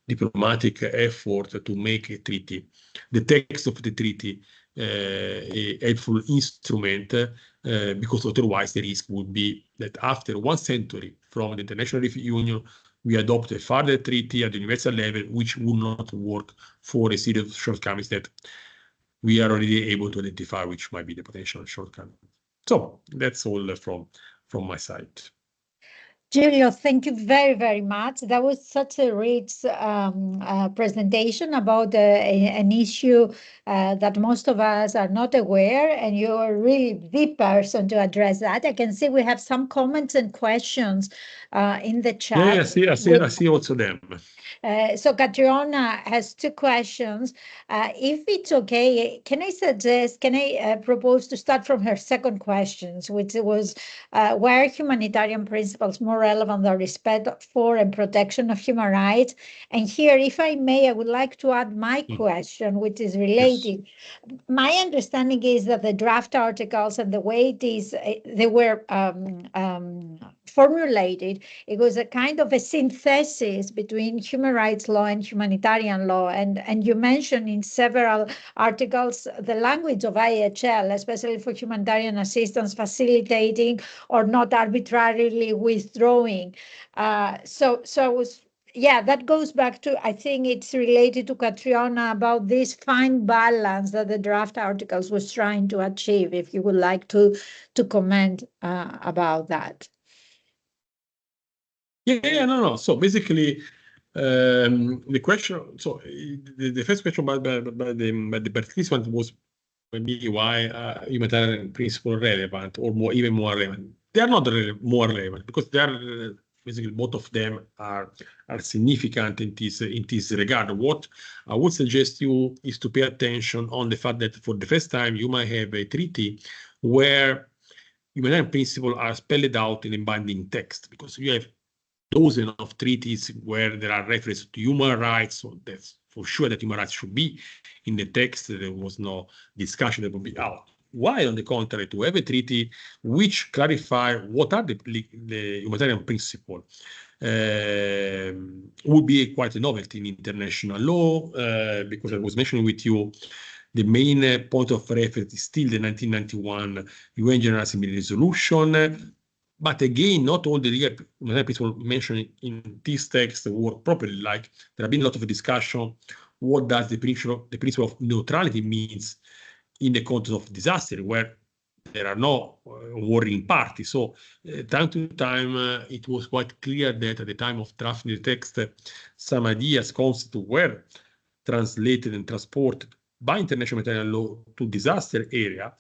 diplomatic effort to make a treaty, the text of the treaty, a helpful instrument, because otherwise the risk would be that after 1 century from the International Union, we adopt a further treaty at the universal level, which would not work for a series of shortcomings that we are already able to identify, which might be the potential shortcomings. So that's all from my side. Giulio, thank you very, very much. That was such a rich presentation about an issue that most of us are not aware, and you are really the person to address that. I can see we have some comments and questions in the chat. Yeah, I see also them. So Catriona has 2 questions. If it's okay, can I propose to start from her second question, which was, why are humanitarian principles more relevant than respect for and protection of human rights? And here, if I may, I would like to add my question, which is related. Yes. My understanding is that the draft articles and the way they were formulated, it was a kind of a synthesis between human rights law and humanitarian law. And you mentioned in several articles the language of IHL, especially for humanitarian assistance, facilitating or not arbitrarily withdrawing. So I was, yeah, that goes back to, I think it's related to Catriona about this fine balance that the draft articles was trying to achieve, if you would like to comment about that. Yeah, no. So basically, the question. So the first question by the participant was maybe why humanitarian principle relevant or even more relevant. They are not more relevant because they are basically both of them are significant in this regard. What I would suggest you is to pay attention on the fact that for the first time you might have a treaty where humanitarian principles are spelled out in a binding text, because you have dozens of treaties where there are references to human rights, so that's for sure that human rights should be in the text. There was no discussion that would be out. While, on the contrary, to have a treaty which clarify what are the humanitarian principles would be quite a novelty in international law, because I was mentioning with you the main point of reference is still the 1991 UN General Assembly resolution. But again, not all the legal principles mentioned in this text work properly. Like there have been a lot of discussion. What does the principle of neutrality means in the context of disaster, where there are no warring parties? So time to time, it was quite clear that at the time of drafting the text, some ideas, concepts were translated and transported by international humanitarian law to disaster area,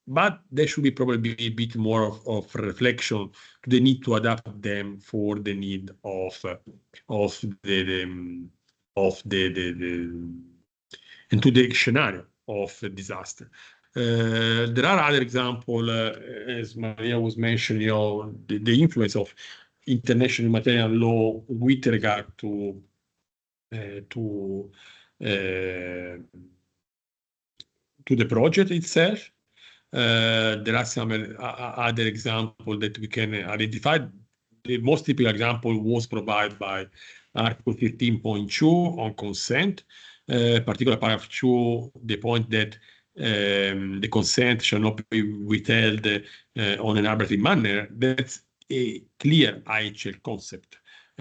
but there should be probably a bit more of reflection to the need to adapt them for the need of the into the scenario of disaster. There are other examples, as Maria was mentioning, the influence of international humanitarian law with regard to the project itself. There are some other examples that we can identify. The most typical example was provided by Article 13.2 on consent, particular paragraph 2, the point that the consent shall not be withheld on an arbitrary manner. That's a clear IHL concept,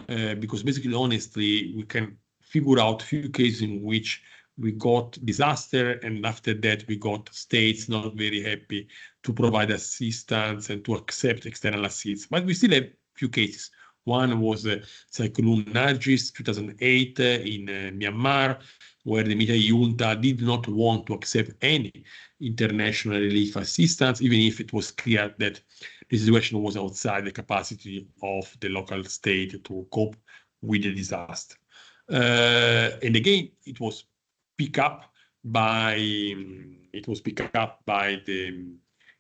because basically, honestly, we can figure out few cases in which we got disaster, and after that we got states not very happy to provide assistance and to accept external assistance. But we still have few cases. One was Cyclone Nargis, 2008 in Myanmar, where the military junta did not want to accept any international relief assistance, even if it was clear that the situation was outside the capacity of the local state to cope with the disaster. And again, it was picked up by the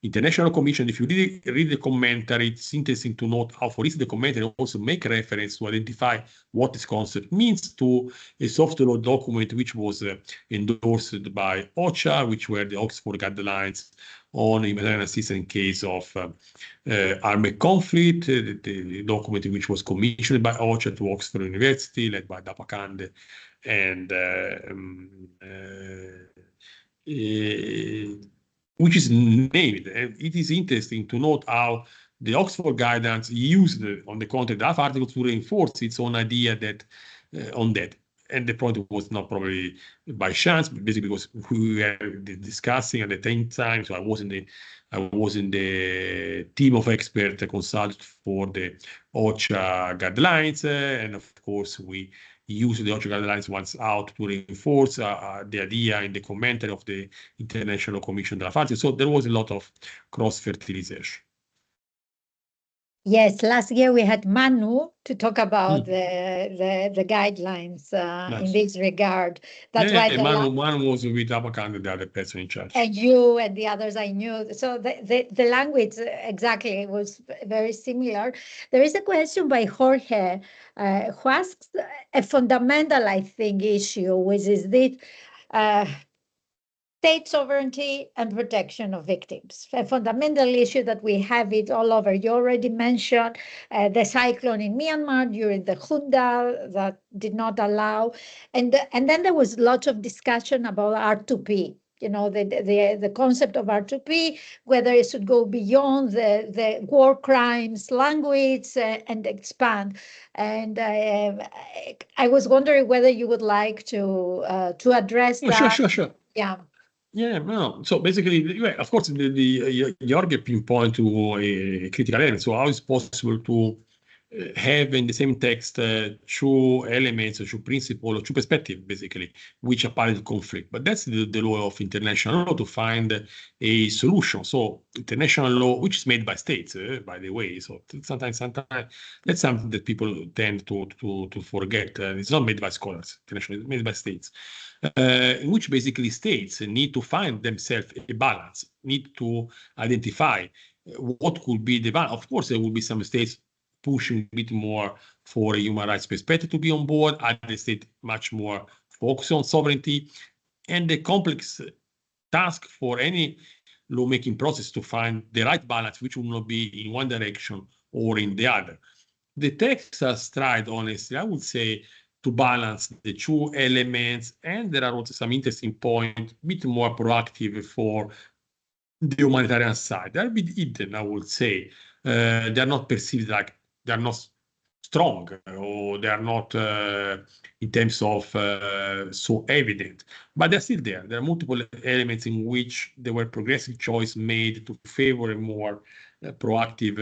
International Commission. If you read the commentary, it's interesting to note how, for instance, the commentary also make reference to identify what this concept means to a soft law document which was endorsed by OCHA, which were the Oxford guidelines on humanitarian assistance in case of armed conflict, the document which was commissioned by OCHA to Oxford University, led by Dapakande, and which is named. And it is interesting to note how the Oxford guidance used on the content of article to reinforce its own idea that on that. And the point was not probably by chance, but basically because we were discussing at the same time. So I was in the team of experts consulted for the OCHA guidelines, and of course we use the OCHA guidelines once out to reinforce the idea in the commentary of the International Commission de la Farce. So there was a lot of cross-fertilization. Yes, last year we had Manu to talk about the guidelines in this regard. That's why Manu was with Abakand, the other person in charge. And you and the others I knew. So the language exactly was very similar. There is a question by Jorge who asks a fundamental, I think, issue, which is this state sovereignty and protection of victims. A fundamental issue that we have it all over. You already mentioned the cyclone in Myanmar during the junta that did not allow. And then there was lots of discussion about R2P. You know, the concept of R2P, whether it should go beyond the war crimes language and expand. And I was wondering whether you would like to address that. Sure. Yeah. Yeah, no. So basically, of course, Jorge pinpoint to a critical element. So how is it possible to have in the same text two elements, two principles, two perspectives, basically, which apply to conflict? But that's the law of international law, to find a solution. So international law, which is made by states, by the way. So sometimes that's something that people tend to forget. It's not made by scholars. International, it's made by states. In which basically states need to find themselves a balance, need to identify what could be the balance. Of course, there will be some states pushing a bit more for a human rights perspective to be on board, other states much more focused on sovereignty, and the complex task for any lawmaking process to find the right balance, which will not be in one direction or in the other. The text has tried, honestly, I would say, to balance the two elements, and there are also some interesting points, a bit more proactive for the humanitarian side. They're a bit hidden, I would say. They're not perceived like they're not strong, or they are not in terms of so evident, but they're still there. There are multiple elements in which there were progressive choice made to favor a more proactive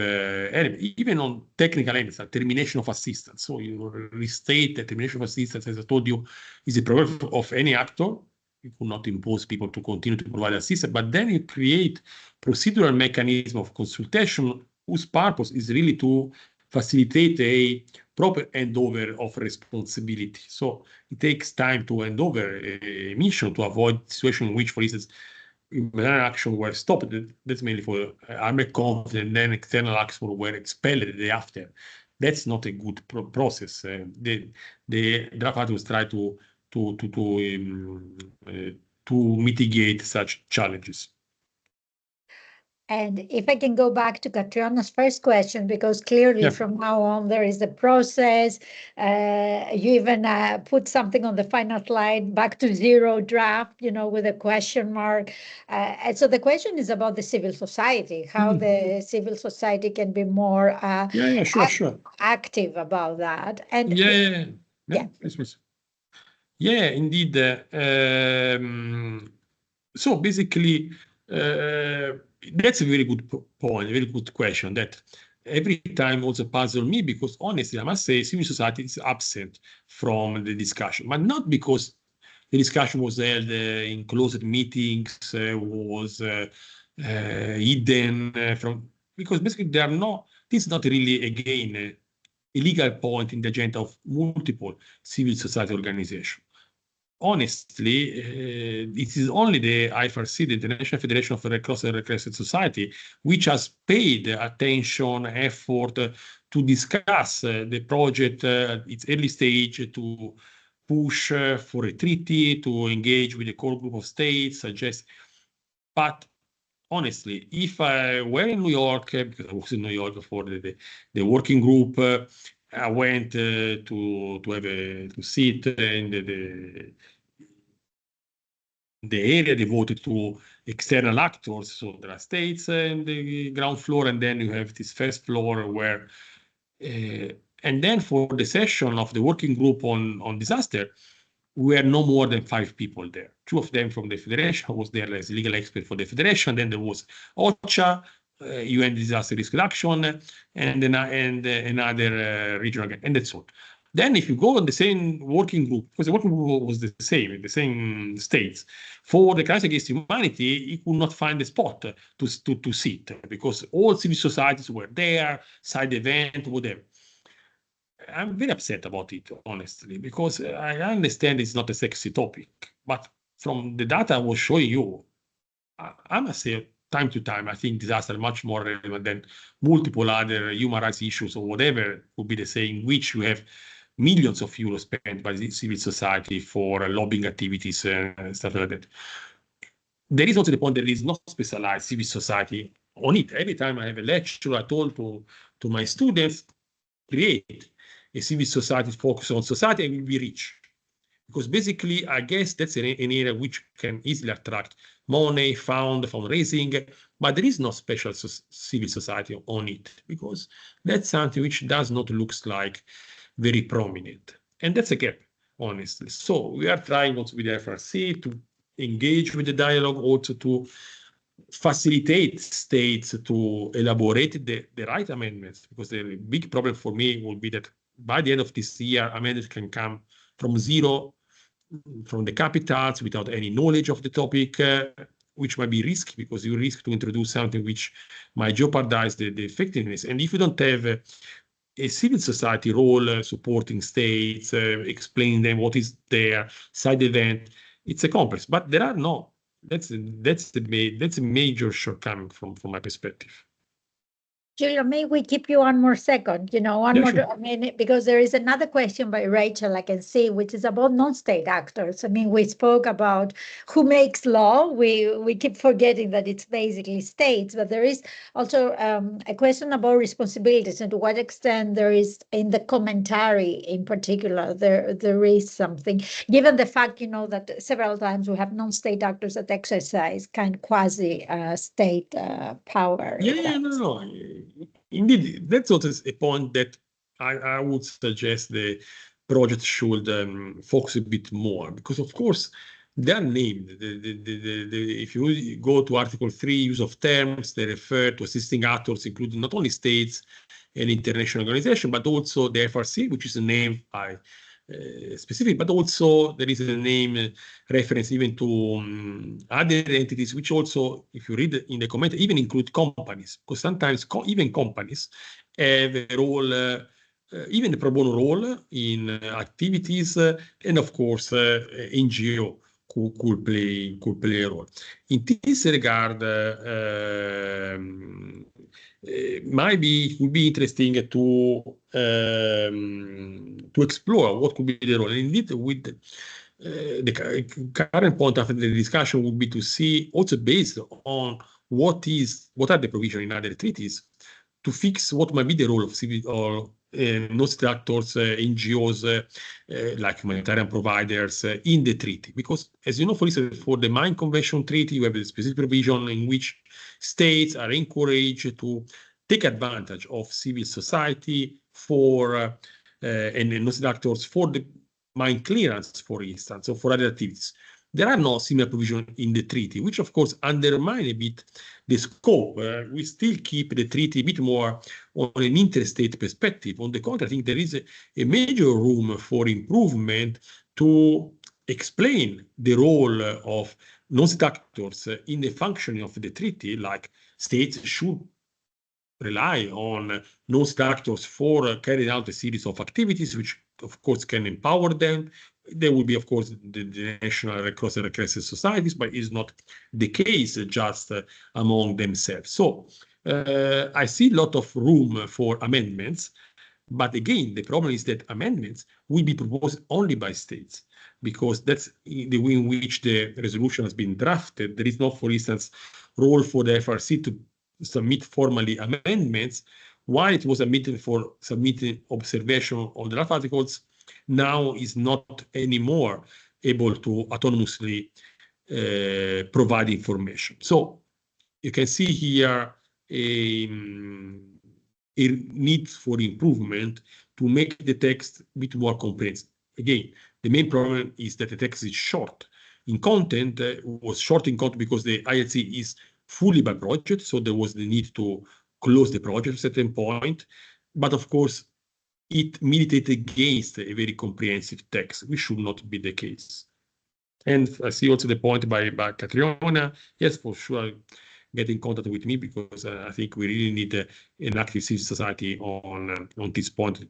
element, even on technical elements, like termination of assistance. So you restate that termination of assistance, as I told you, is a prerogative of any actor. you could not impose people to continue to provide assistance, but then you create procedural mechanism of consultation whose purpose is really to facilitate a proper handover of responsibility. So it takes time to hand over a mission to avoid situation in which, for instance, humanitarian action were stopped. That's mainly for armed conflict, and then external actions were expelled the day after. That's not a good process. The draft articles try to mitigate such challenges. And if I can go back to Catriana's first question, because clearly from now on there is a process. You even put something on the final slide, back to zero draft, with a question mark. And so the question is about the civil society, how the civil society can be more active about that. And indeed. So basically, that's a very good point, a very good question that every time also puzzles me, because honestly, I must say civil society is absent from the discussion, but not because the discussion was held in closed meetings, was hidden because basically this is not really, again, a legal point in the agenda of multiple civil society organizations. Honestly, it is only the IFRC, the International Federation of Red Cross and Red Crescent Society, which has paid attention, effort to discuss the project at its early stage, to push for a treaty, to engage with the core group of states, suggest. But honestly, if I were in New York, because I was in New York for the working group, I went to sit in the area devoted to external actors. So there are states in the ground floor, and then you have this first floor where, and then for the session of the working group on disaster, we were no more than 5 people there. 2 of them from the Federation. I was there as legal expert for the Federation. Then there was OCHA, UN Disaster Risk Reduction, and another regional, and that's all. Then if you go on the same working group, because the working group was the same, in the same states, for the crisis against humanity, you could not find a spot to sit, because all civil societies were there, side event, whatever. I'm very upset about it, honestly, because I understand it's not a sexy topic, but from the data I was showing you, I must say, time to time, I think disaster is much more relevant than multiple other human rights issues or whatever would be the same, which you have millions of euros spent by the civil society for lobbying activities and stuff like that. There is also the point that there is not specialized civil society on it. Every time I have a lecture, I told to my students, create a civil society focused on society and will be rich. Because basically, I guess that's an area which can easily attract money, fundraising, but there is no special civil society on it, because that's something which does not look like very prominent. And that's a gap, honestly. So we are trying also with the FRC to engage with the dialogue, also to facilitate states to elaborate the right amendments, because the big problem for me will be that by the end of this year, amendments can come from zero, from the capitals, without any knowledge of the topic, which might be risky, because you risk to introduce something which might jeopardize the effectiveness. And if you don't have a civil society role supporting states, explaining them what is their side event, it's a complex. But there are no. That's a major shortcoming from my perspective. Giulio, may we keep you one more second? One more minute, because there is another question by Rachel I can see, which is about non-state actors. I mean, we spoke about who makes law. We keep forgetting that it's basically states, but there is also a question about responsibilities and to what extent there is in the commentary in particular, there is something, given the fact, that several times we have non-state actors that exercise kind of quasi-state power. No. Indeed, that's also a point that I would suggest the project should focus a bit more, because of course they are named. If you go to Article 3, use of terms, they refer to assisting actors, including not only states and international organizations, but also the FRC, which is named by specific, but also there is a name reference even to other entities, which also, if you read in the comment, even include companies, because sometimes even companies have a role, even a pro bono role in activities, and of course, NGO could play a role. In this regard, maybe it would be interesting to explore what could be the role. And indeed, with the current point of the discussion would be to see, also based on what are the provisions in other treaties, to fix what might be the role of civil or non-state actors, NGOs, like humanitarian providers in the treaty. Because, as you know, for instance, for the Mine Convention Treaty, you have a specific provision in which states are encouraged to take advantage of civil society for and non-state actors for the mine clearance, for instance, or for other activities. There are no similar provisions in the treaty, which of course undermine a bit the scope. We still keep the treaty a bit more on an interstate perspective. On the contrary, I think there is a major room for improvement to explain the role of non-state actors in the functioning of the treaty, like states should rely on non-state actors for carrying out a series of activities, which of course can empower them. There will be, of course, the national Red Cross and Red Crescent societies, but it's not the case just among themselves. So I see a lot of room for amendments, but again, the problem is that amendments will be proposed only by states, because that's the way in which the resolution has been drafted. There is not, for instance, role for the FRC to submit formally amendments, while it was admitted for submitting observation on the draft articles, now is not anymore able to autonomously provide information. So you can see here a need for improvement to make the text a bit more comprehensive. Again, the main problem is that the text is short in content. Was short in content because the ILC is fully by project, so there was the need to close the project at a certain point. But of course, it militated against a very comprehensive text, which should not be the case. And I see also the point by Catriona. Yes, for sure, get in contact with me, because I think we really need an active civil society on this point. You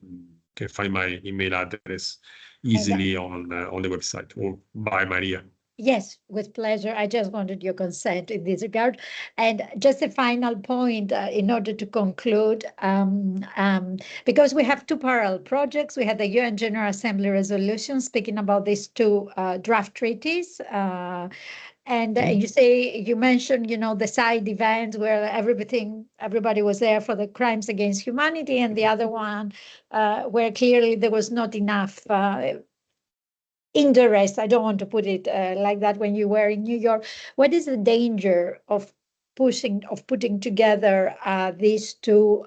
can find my email address easily on the website, or by Maria. Yes, with pleasure. I just wanted your consent in this regard. And just a final point in order to conclude, because we have two parallel projects. We had the UN General Assembly resolution speaking about these two draft treaties. And you mentioned, the side event where everybody was there for the crimes against humanity, and the other one where clearly there was not enough interest. I don't want to put it like that. When you were in New York, what is the danger of putting together these two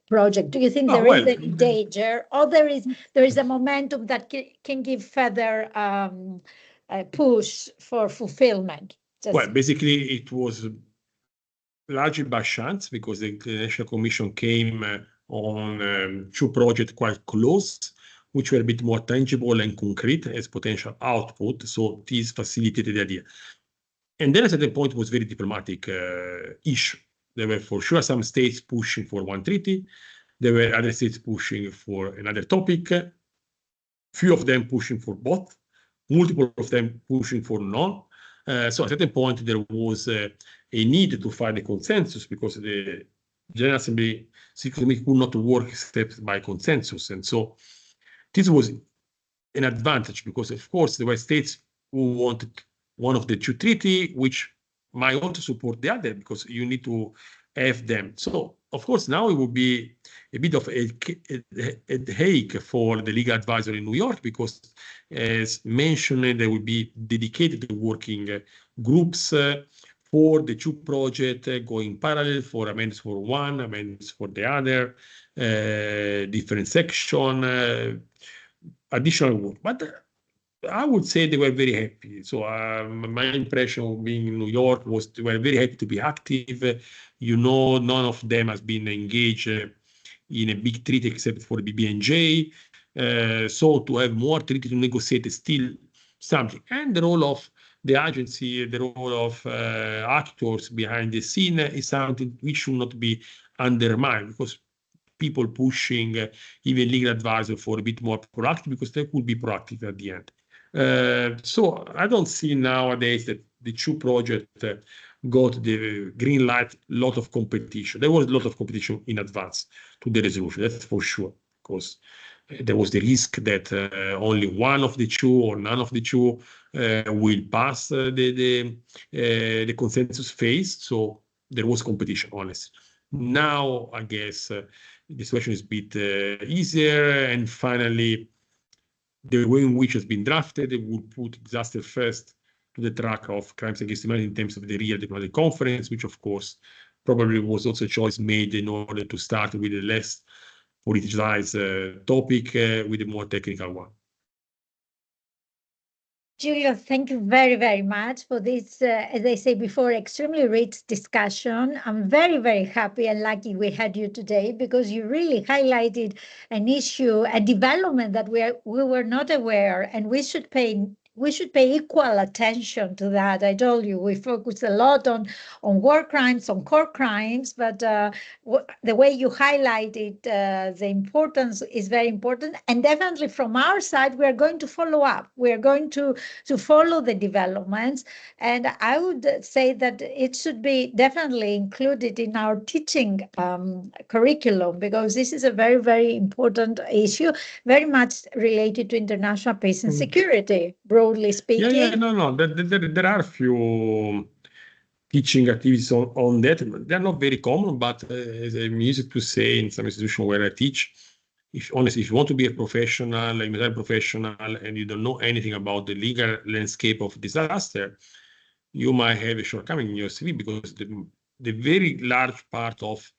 projects? Do you think there is a danger, or there is a momentum that can give further push for fulfillment? Well, basically, it was largely by chance, because the International Commission came on two projects quite close, which were a bit more tangible and concrete as potential output. So this facilitated the idea. And then at a certain point, it was very diplomatic issue. There were for sure some states pushing for one treaty. There were other states pushing for another topic. Few of them pushing for both. Multiple of them pushing for none. So at a certain point, there was a need to find a consensus, because the General Assembly could not work except by consensus. And so this was an advantage, because, of course, there were states who wanted one of the two treaties, which might also support the other, because you need to have them. So, of course, now it will be a bit of a headache for the legal advisor in New York, because, as mentioned, there will be dedicated working groups for the two projects going parallel, for amendments for one, amendments for the other, different section, additional work. But I would say they were very happy. So my impression of being in New York was they were very happy to be active. None of them has been engaged in a big treaty except for the BBNJ. So to have more treaty to negotiate is still something. And the role of the agency, the role of actors behind the scene is something which should not be undermined, because people pushing even legal advisor for a bit more proactive, because they could be proactive at the end. So I don't see nowadays that the two projects got the green light, lot of competition. There was a lot of competition in advance to the resolution, that's for sure, because there was the risk that only one of the two or none of the two will pass the consensus phase. So there was competition, honestly. Now, I guess the situation is a bit easier, and finally, the way in which has been drafted, it will put disaster first to the track of crimes against humanity in terms of the real diplomatic conference, which of course probably was also a choice made in order to start with a less politicized topic with a more technical one. Giulio, thank you very, very much for this, as I said before, extremely rich discussion. I'm very, very happy and lucky we had you today, because you really highlighted an issue, a development that we were not aware, and we should pay equal attention to that. I told you, we focus a lot on war crimes, on core crimes, but the way you highlighted the importance is very important. And definitely from our side, we are going to follow up. We are going to follow the developments. And I would say that it should be definitely included in our teaching curriculum, because this is a very, very important issue, very much related to international peace and security, broadly speaking. Yeah, no. There are a few teaching activities on that. They're not very common, but as I'm used to say in some institution where I teach, if you want to be a professional, a military professional, and you don't know anything about the legal landscape of disaster, you might have a shortcoming in your CV, because the very large part of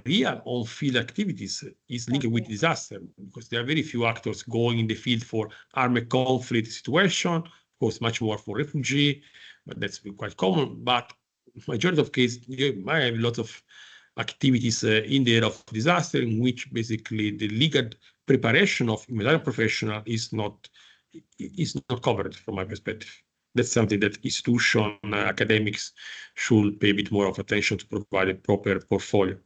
real on-field activities is linked with disaster, because there are very few actors going in the field for armed conflict situation, of course, much more for refugee, but that's quite common. But majority of cases, you might have lots of activities in the area of disaster, in which basically the legal preparation of military professional is not covered from my perspective. That's something that institution academics should pay a bit more of attention to provide a proper portfolio.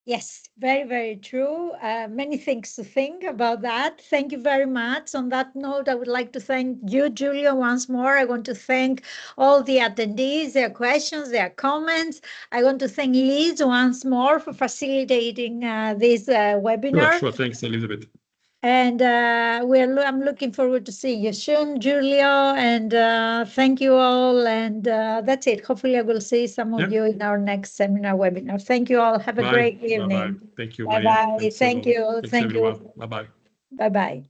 Yes, very, very true. Many things to think about that. Thank you very much. On that note, I would like to thank you, Giulio, once more. I want to thank all the attendees, their questions, their comments. I want to thank Liz once more for facilitating this webinar. Sure. Thanks, Elizabeth. And I'm looking forward to seeing you soon, Giulio, and thank you all. And that's it. Hopefully I will see some of you in our next seminar webinar. Thank you all. Have a great evening. Bye-bye. Thank you. Bye-bye. Thank you. Thanks, everyone. Bye-bye. Bye-bye.